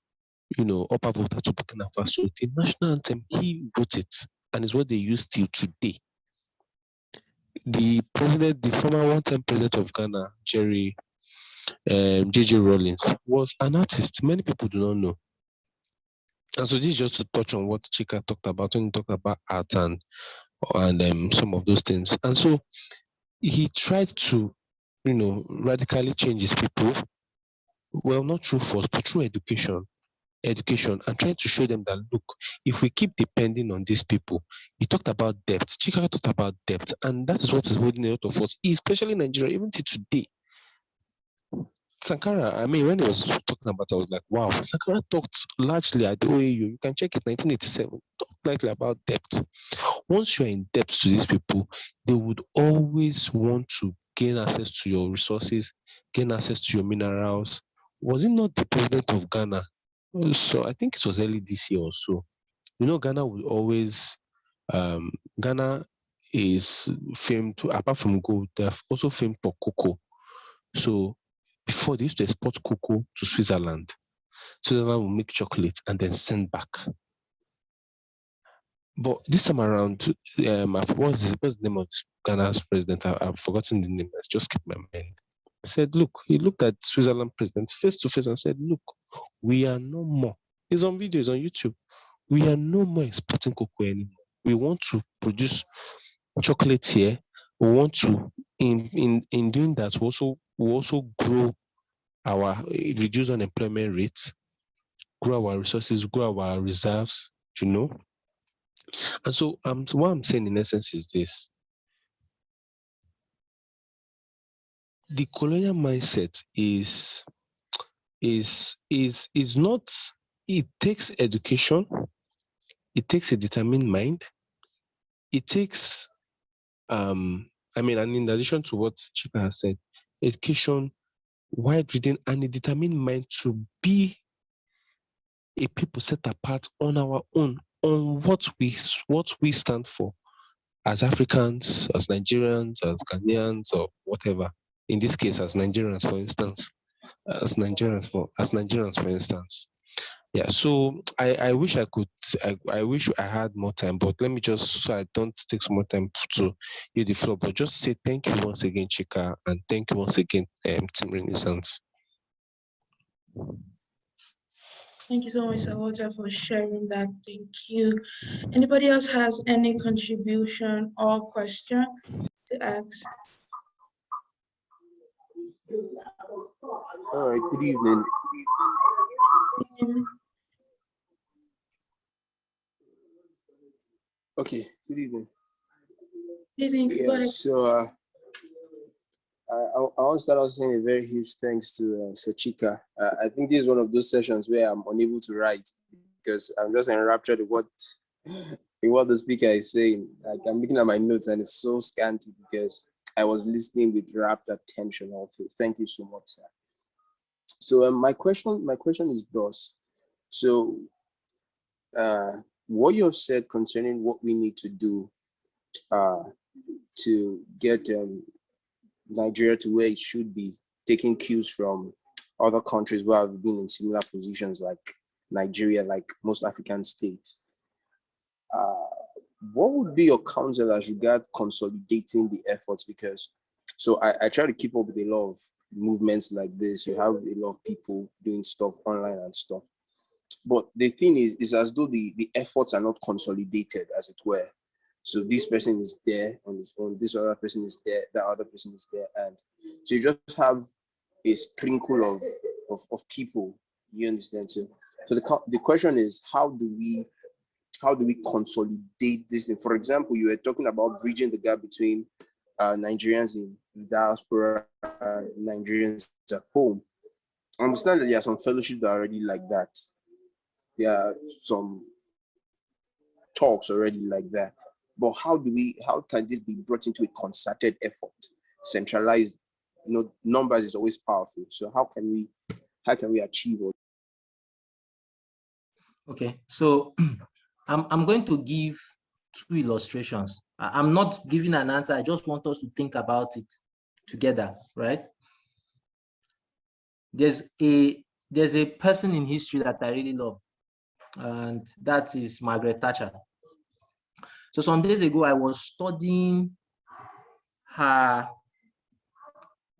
Upper Volta to Burkina Faso. The national anthem, he wrote it, and is what they use till today. The former one-time president of Ghana, J.J. Rawlings, was an artist. Many people do not know. And so this is just to touch on what Chika talked about when he talked about art and some of those things. And so he tried to, radically change his people. Well, not through force, but through education, and trying to show them that, look, if we keep depending on these people, he talked about debt. Chika talked about debt, and that is what is holding a lot of us, especially Nigeria, even till today. Sankara, when he was talking about it, I was like, wow, Sankara talked largely at the OAU. You can check it, 1987, talked largely about debt. Once you're in debt to these people, they would always want to gain access to your resources, gain access to your minerals. Was it not the president of Ghana? So I think it was early this year or so. Ghana will always, Ghana is famed, apart from gold, they're also famed for cocoa. So before, they used to export cocoa to Switzerland. Switzerland will make chocolate and then send back. But this time around, what's the name of Ghana's president? I've forgotten the name. It's just kept my mind. He said, look, he looked at Switzerland president face to face and said, look, we are no more. It's on videos on YouTube. We are no more exporting cocoa anymore. We want to produce chocolate here. We want to, in doing that, we also grow reduce unemployment rates, grow our resources, grow our reserves, And so what I'm saying in essence is this. The colonial mindset is not, it takes education, it takes a determined mind, it takes and in addition to what Chika has said, education, wide reading, and a determined mind to be a people set apart on our own, on what we stand for as Africans, as Nigerians, as Ghanaians, or whatever. In this case, as Nigerians, for instance. As Nigerians, for instance. Yeah, so I wish I could, I wish I had more time, but let me just, so I don't take so much time to use the floor, but just say thank you once again, Chika, and thank you once again, Team Renaissance. Thank you so much, Sir Walter, for sharing that. Thank you. Anybody else has any contribution or question to ask? All right, good evening. Okay, good evening. Good evening. Go Yeah, ahead. so I want to start out saying a very huge thanks to Sir Chika. I think this is one of those sessions where I'm unable to write because I'm just enraptured in what the speaker is saying. Like, I'm looking at my notes and it's so scanty because I was listening with rapt attention also. Thank you so much, sir. So my question is thus. So what you have said concerning what we need to do to get Nigeria to where it should be, taking cues from other countries where have been in similar positions like Nigeria, like most African states. What would be your counsel as regard consolidating the efforts? Because so I try to keep up with a lot of movements like this. You have a lot of people doing stuff online and stuff. But the thing is as though the efforts are not consolidated, as it were. So this person is there on his own, this other person is there, that other person is there. And so you just have a sprinkle of people, you understand? So the question is, how do we consolidate this thing? For example, you were talking about bridging the gap between Nigerians in the diaspora and Nigerians at home. I understand that there are some fellowships that are already like that. There are some talks already like that. But how can this be brought into a concerted effort? Centralized, numbers is always powerful. So how can we achieve it? Okay, so I'm going to give two illustrations. I'm not giving an answer. I just want us to think about it together, right? There's a person in history that I really love, and that is Margaret Thatcher. So some days ago, I was studying her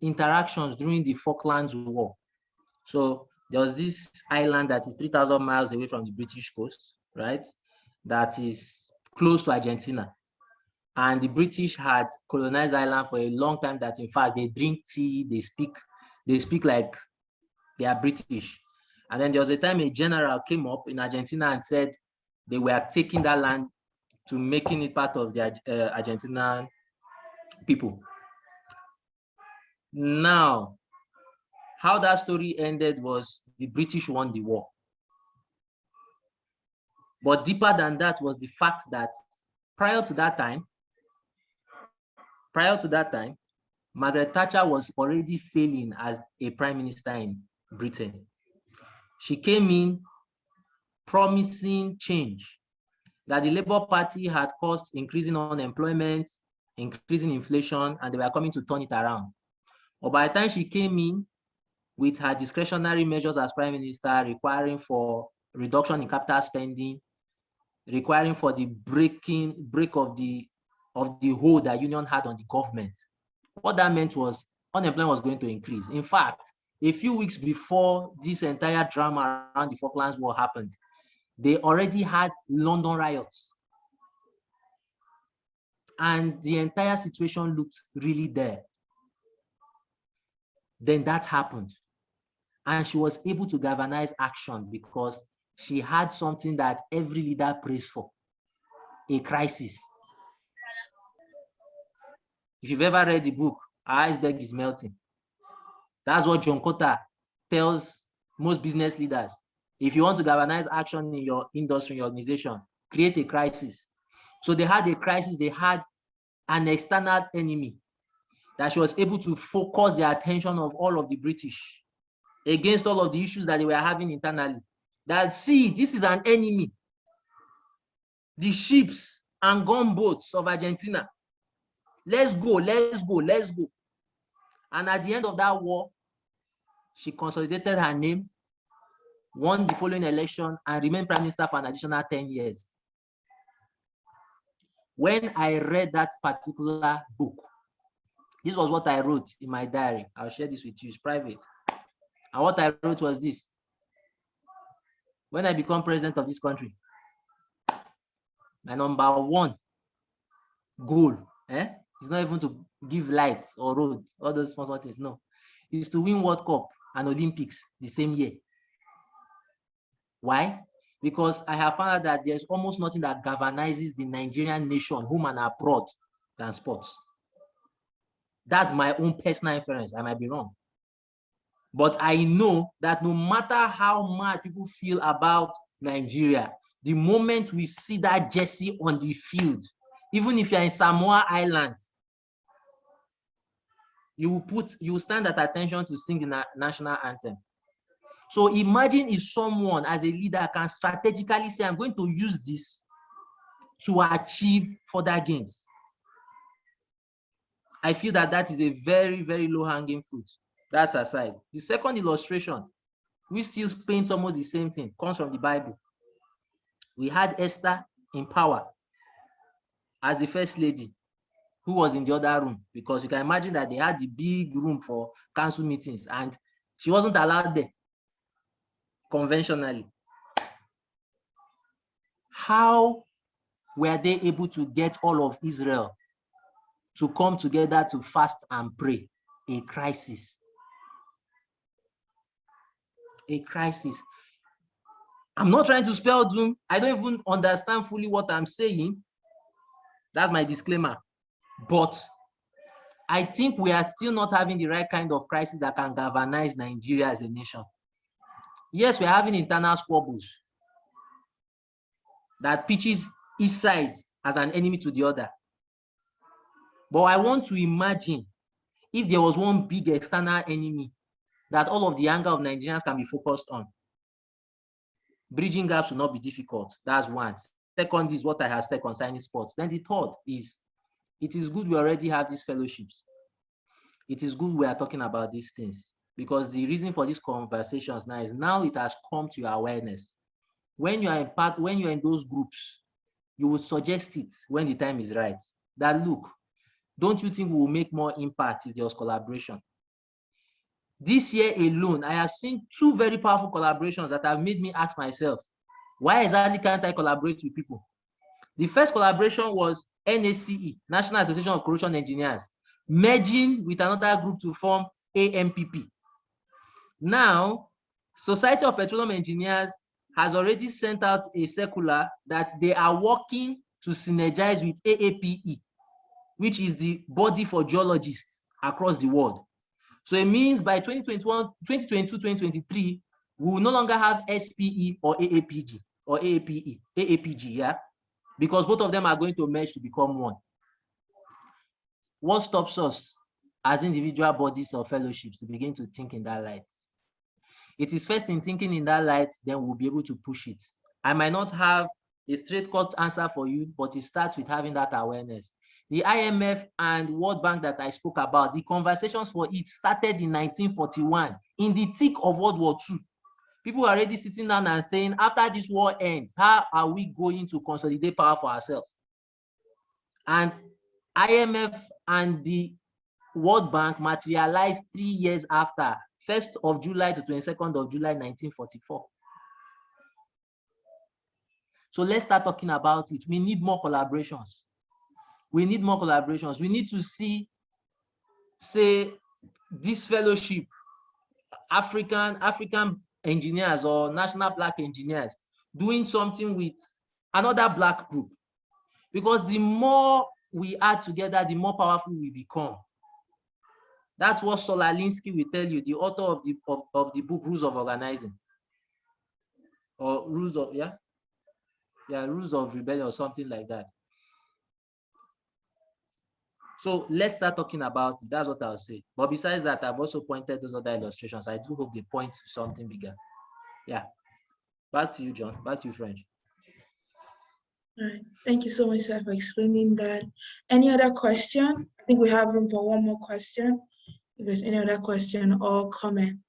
interactions during the Falklands War. So there was this island that is 3,000 miles away from the British coast, right? That is close to Argentina. And the British had colonized the island for a long time, that in fact, they drink tea, they speak like they are British. And then there was a time a general came up in Argentina and said they were taking that land to making it part of the Argentinian people. Now, how that story ended was the British won the war. But deeper than that was the fact that prior to that time, Margaret Thatcher was already failing as a prime minister in Britain. She came in promising change, that the Labour Party had caused increasing unemployment, increasing inflation, and they were coming to turn it around. But by the time she came in with her discretionary measures as prime minister, requiring for reduction in capital spending, requiring for the break of the hold that union had on the government, what that meant was unemployment was going to increase. In fact, a few weeks before this entire drama around the Falklands War happened, they already had London riots. And the entire situation looked really there. Then that happened. And she was able to galvanize action because she had something that every leader prays for. a crisis. If you've ever read the book, Our Iceberg is Melting, that's what John Cotter tells most business leaders. If you want to galvanize action in your industry, in your organization, create a crisis. So they had a crisis, they had an external enemy that she was able to focus the attention of all of the British against all of the issues that they were having internally. That, see, this is an enemy. The ships and gunboats of Argentina. Let's go, let's go, let's go. And at the end of that war, she consolidated her name, won the following election, and remained prime minister for an additional 10 years. When I read that particular book, this was what I wrote in my diary. I'll share this with you, it's private. And what I wrote was this: when I become president of this country, my number one goal, is not even to give light or road, all those small things, no. Is to win World Cup and Olympics the same year. Why? Because I have found out that there's almost nothing that galvanizes the Nigerian nation, home and abroad, than sports. That's my own personal inference. I might be wrong. But I know that no matter how mad people feel about Nigeria, the moment we see that jersey on the field, even if you're in Samoa Island, you will stand at attention to sing the national anthem. So imagine if someone as a leader can strategically say, I'm going to use this to achieve further gains. I feel that that is a very, very low-hanging fruit. That's aside. The second illustration, we still paint almost the same thing, comes from the Bible. We had Esther in power as the first lady, who was in the other room, because you can imagine that they had the big room for council meetings and she wasn't allowed there conventionally. How were they able to get all of Israel to come together to fast and pray? A crisis. A crisis. I'm not trying to spell doom. I don't even understand fully what I'm saying. That's my disclaimer. But I think we are still not having the right kind of crisis that can galvanize Nigeria as a nation. Yes, we're having internal squabbles that pitches each side as an enemy to the other. But I want to imagine if there was one big external enemy that all of the anger of Nigerians can be focused on. Bridging gaps will not be difficult. That's one. Second is what I have said concerning sports. Then the third is, it is good we already have these fellowships. It is good we are talking about these things, because the reason for these conversations now is now it has come to your awareness. When you are in those groups, you will suggest it when the time is right. That, look, don't you think we will make more impact if there was collaboration? This year alone, I have seen two very powerful collaborations that have made me ask myself, why exactly can't I collaborate with people? The first collaboration was NACE, National Association of Corrosion Engineers, merging with another group to form AMPP. Now, Society of Petroleum Engineers has already sent out a circular that they are working to synergize with AAPE, which is the body for geologists across the world. So it means by 2021, 2022, 2023, we will no longer have SPE or AAPG or AAPG, yeah? Because both of them are going to merge to become one. What stops us as individual bodies or fellowships to begin to think in that light? It is first in thinking in that light, then we'll be able to push it. I might not have a straight-cut answer for you, but it starts with having that awareness. The IMF and World Bank that I spoke about, the conversations for it started in 1941, in the thick of World War II. People are already sitting down and saying, after this war ends, how are we going to consolidate power for ourselves? And IMF and the World Bank materialized 3 years after, 1st of July to 22nd of July, 1944. So let's start talking about it. We need more collaborations. We need more collaborations. We need to see, say, this fellowship, African engineers or national Black engineers doing something with another Black group. Because the more we add together, the more powerful we become. That's what Solalinsky will tell you, the author of the book Rules of Organizing, or Rules of Rules of Rebellion, or something like that. So let's start talking about it. That's what I'll say. But besides that, I've also pointed those other illustrations. I do hope they point to something bigger. Yeah. Back to you, John. Back to you, French. All right. Thank you so much, sir, for explaining that. Any other question? I think we have room for one more question. If there's any other question or comment.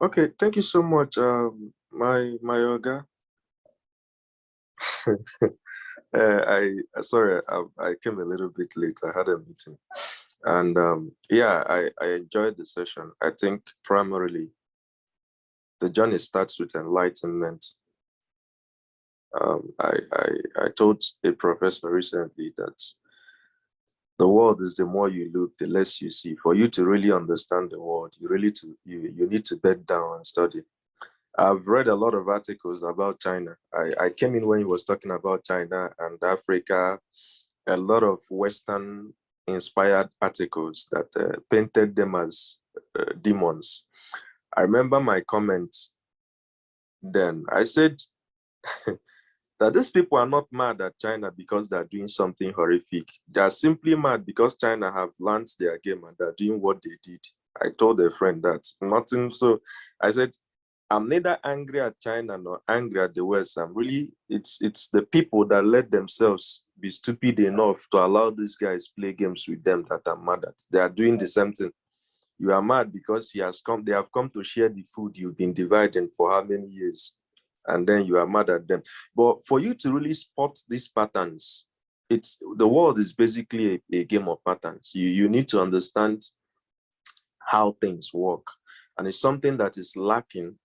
Okay, thank you so much, my Oga. I came a little bit late. I had a meeting, and I enjoyed the session. I think primarily the journey starts with enlightenment. I told a professor recently that the world is the more you look, the less you see. For you to really understand the world, you need to bed down and study. I've read a lot of articles about China. I came in when he was talking about China and Africa, a lot of Western inspired articles that painted them as demons. I remember my comment then. I said that these people are not mad at China because they're doing something horrific. They are simply mad because China have learned their game and they're doing what they did. I told a friend that nothing. So I said, I'm neither angry at China nor angry at the West. It's the people that let themselves be stupid enough to allow these guys play games with them that I'm mad at. They are doing the same thing. You are mad because they have come to share the food you've been dividing for how many years, and then you are mad at them. But for you to really spot these patterns, the world is basically a game of patterns. You need to understand how things work, and it's something that is lacking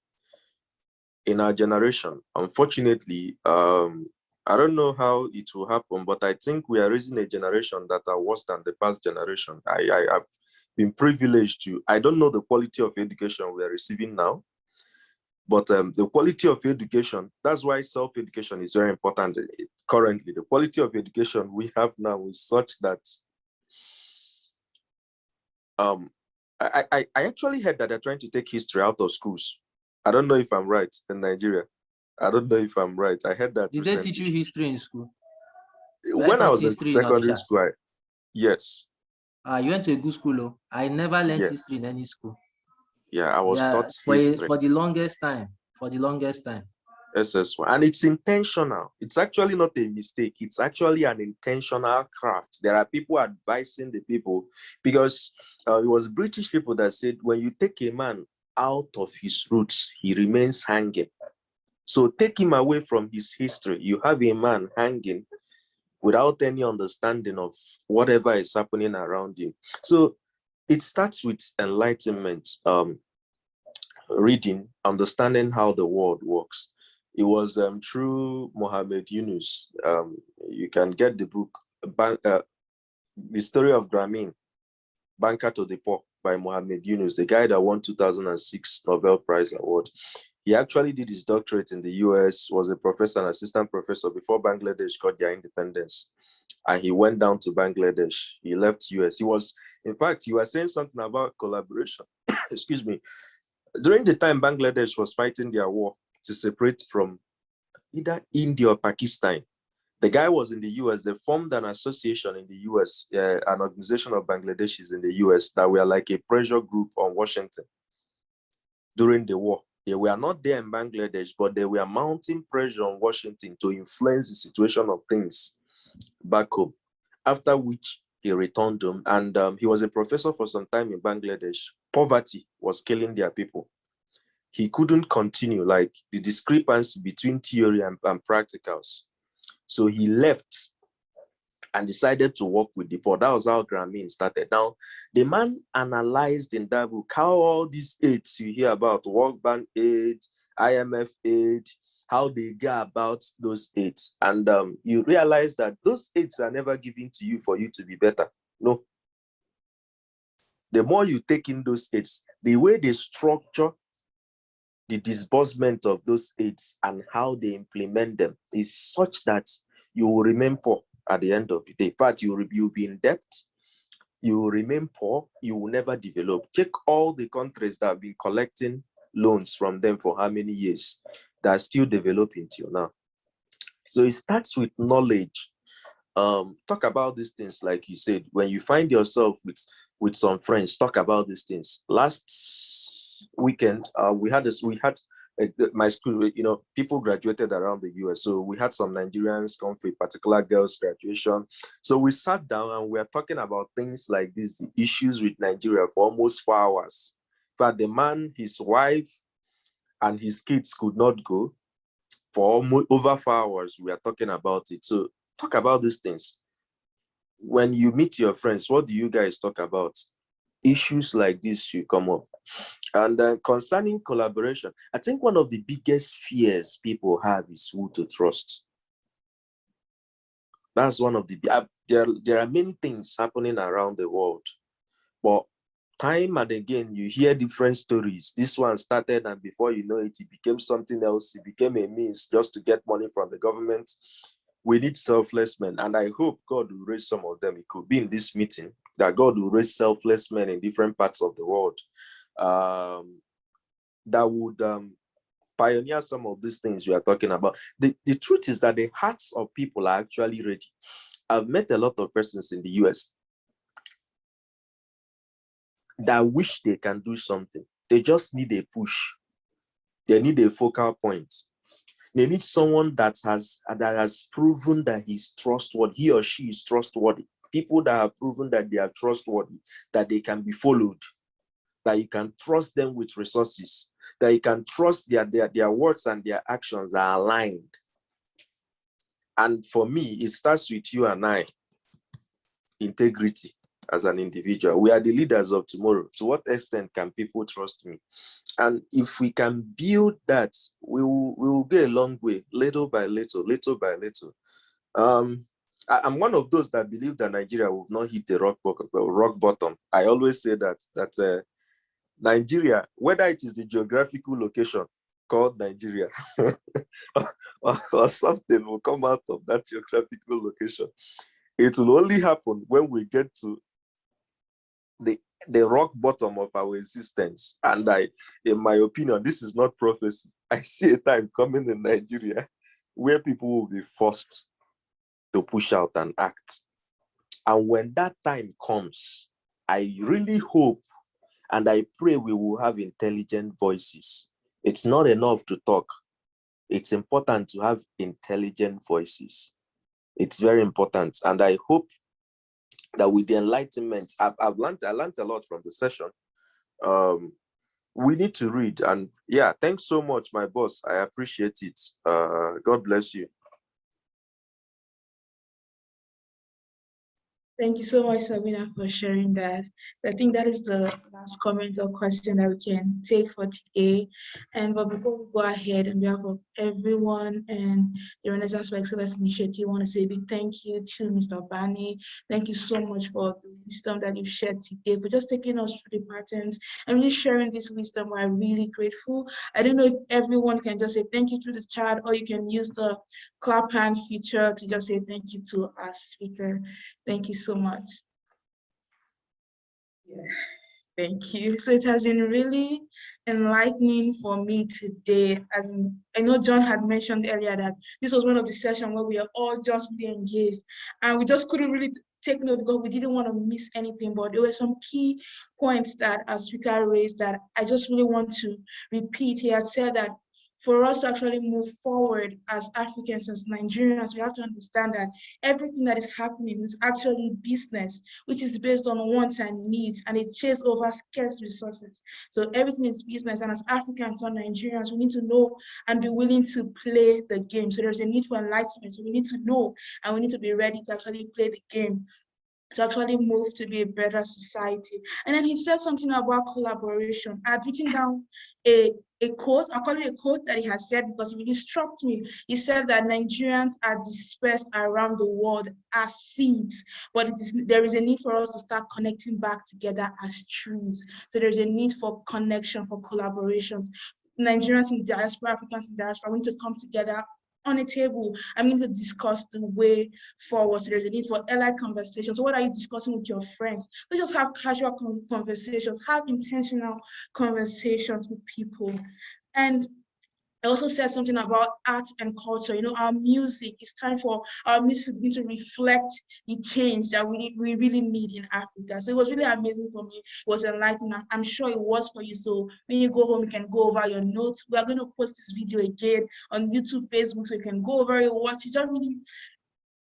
in our generation. Unfortunately, I don't know how it will happen, but I think we are raising a generation that are worse than the past generation. I have been privileged to, I don't know the quality of education we are receiving now, but the quality of education, that's why self-education is very important currently. The quality of education we have now is such that I actually heard that they're trying to take history out of schools. I don't know if I'm right in Nigeria. I don't know if I'm right. I heard that. Did recently. they teach you history in school? When I was in secondary school, yes. You went to a good school, though. I never learned history in any school. Yeah, I was taught history. For the longest time. SS1. And it's intentional. It's actually not a mistake. It's actually an intentional craft. There are people advising the people, because it was British people that said, when you take a man out of his roots, he remains hanging. So take him away from his history. You have a man hanging without any understanding of whatever is happening around him. So it starts with enlightenment, reading, understanding how the world works. It was through Mohammed Yunus. You can get the book, The Story of Grameen, Banker to the Poor by Mohammed Yunus, the guy that won 2006 Nobel Prize Award. He actually did his doctorate in the US, was a professor and assistant professor before Bangladesh got their independence. And he went down to Bangladesh. He left US. He was, in fact, you were saying something about collaboration. Excuse me. During the time Bangladesh was fighting their war to separate from either India or Pakistan, the guy was in the US. They formed an association in the US, an organization of Bangladeshis in the US that were like a pressure group on Washington during the war. They were not there in Bangladesh, but they were mounting pressure on Washington to influence the situation of things back home. After which he returned home, and he was a professor for some time in Bangladesh. Poverty was killing their people. He couldn't continue, like the discrepancy between theory and practicals. So he left and decided to work with the poor. That was how Grameen started. Now, the man analyzed in that book how all these aids you hear about, World Bank aid, IMF aid, how they go about those aids. And you realize that those aids are never given to you for you to be better. No. the more you take in those aids, the way they structure the disbursement of those aids and how they implement them is such that you will remain poor at the end of the day. In fact, you'll be in debt, you will remain poor, you will never develop. Check all the countries that have been collecting loans from them for how many years that are still developing till now. So it starts with knowledge. Talk about these things, like you said, when you find yourself with some friends, talk about these things. Last weekend, we had my school, people graduated around the US. So we had some Nigerians come for a particular girl's graduation. So we sat down and we are talking about things like this, the issues with Nigeria for almost 4 hours. In fact, the man, his wife, and his kids could not go for almost over 4 hours. We are talking about it. So talk about these things. When you meet your friends, what do you guys talk about? Issues like this should come up. And concerning collaboration, I think one of the biggest fears people have is who to trust. That's one of the, there are many things happening around the world, but time and again, you hear different stories. This one started, and before you know it, it became something else. It became a means just to get money from the government. We need selfless men, and I hope God will raise some of them. It could be in this meeting that God will raise selfless men in different parts of the world that would pioneer some of these things we are talking about. The truth is that the hearts of people are actually ready. I've met a lot of persons in the US that wish they can do something. They just need a push. They need a focal point. They need someone that has proven that he's trustworthy, he or she is trustworthy. People that have proven that they are trustworthy, that they can be followed, that you can trust them with resources, that you can trust their words and their actions are aligned. And for me, it starts with you and I. Integrity as an individual. We are the leaders of tomorrow. To what extent can people trust me? And if we can build that, we will go a long way, little by little, little by little. I'm one of those that believe that Nigeria will not hit the rock bottom. I always say that Nigeria, whether it is the geographical location called Nigeria or something will come out of that geographical location, it will only happen when we get to the rock bottom of our existence. And in my opinion, this is not prophecy. I see a time coming in Nigeria where people will be forced to push out and act. And when that time comes, I really hope and I pray we will have intelligent voices. It's not enough to talk. It's important to have intelligent voices. It's very important. And I hope that with the enlightenment, I learned a lot from the session. We need to read. And yeah, thanks so much, my boss. I appreciate it. God bless you. Thank you so much, Sabina, for sharing that. So I think that is the last comment or question that we can take for today. But before we go ahead, on behalf of everyone and the Renaissance for Excellence Initiative, I want to say a big thank you to Mr. Obani. Thank you so much for the wisdom that you've shared today, for just taking us through the patterns and really sharing this wisdom. We're really grateful. I don't know if everyone can just say thank you through the chat, or you can use the clap hand feature to just say thank you to our speaker. Thank you so much. Yeah. Thank you. So it has been really enlightening for me today. I know John had mentioned earlier that this was one of the sessions where we are all just really engaged, and we just couldn't really take note because we didn't want to miss anything. But there were some key points that our speaker raised that I just really want to repeat. He had said that for us to actually move forward as Africans, as Nigerians, we have to understand that everything that is happening is actually business, which is based on wants and needs, and it chase over scarce resources. So everything is business, and as Africans or Nigerians, we need to know and be willing to play the game. So there's a need for enlightenment. So we need to know, and we need to be ready to actually play the game, to actually move to be a better society. And then he said something about collaboration. I've written down a a quote, I'll call it a quote that he has said because it really struck me. He said that Nigerians are dispersed around the world as seeds, but there is a need for us to start connecting back together as trees. So there's a need for connection, for collaborations. Nigerians in diaspora, Africans in diaspora, we need to come together on a table. I'm going to discuss the way forward. So there's a need for allied conversations. So what are you discussing with your friends? Let's just have casual conversations, have intentional conversations with people. And I also said something about art and culture. You know, our music, it's time for our music to reflect the change that we really need in Africa. So it was really amazing for me. It was enlightening. I'm sure it was for you. So when you go home, you can go over your notes. We are going to post this video again on YouTube, Facebook, so you can go over it, watch it. Just really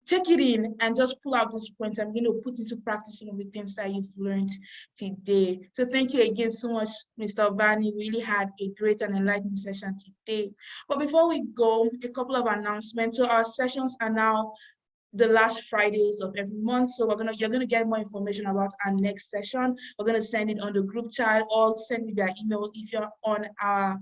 take it in and just pull out these points. I'm going to put into practice some of the things that you've learned today. So thank you again so much, Mr. Obani. We really had a great and enlightening session today. But before we go, a couple of announcements. So our sessions are now the last Fridays of every month. So you're gonna get more information about our next session. We're gonna send it on the group chat or send it via email if you're on our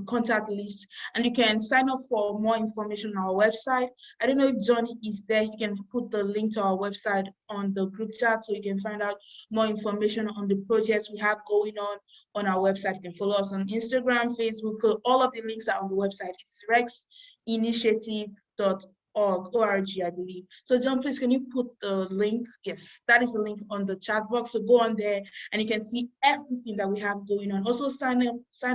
contact list, and you can sign up for more information on our website. I don't know if Johnny is there. You can put the link to our website on the group chat so you can find out more information on the projects we have going on our website. You can follow us on Instagram, Facebook. All of the links are on the website. It's rexinitiative.org, O-R-G, I believe. So John, please, can you put the link? Yes, that is the link on the chat box. So go on there and you can see everything that we have going on. Also sign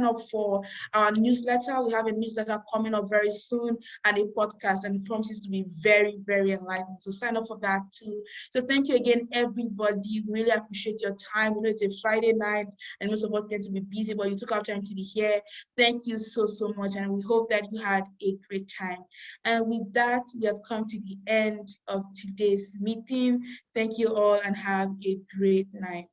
up for our newsletter. We have a newsletter coming up very soon and a podcast, and it promises to be very, very enlightening. So sign up for that too. So thank you again, everybody. Really appreciate your time. We know it's a Friday night and most of us tend to be busy, but you took our time to be here. Thank you so much, and we hope that you had a great time. And with that, we have come to the end of today's meeting. Thank you all and have a great night.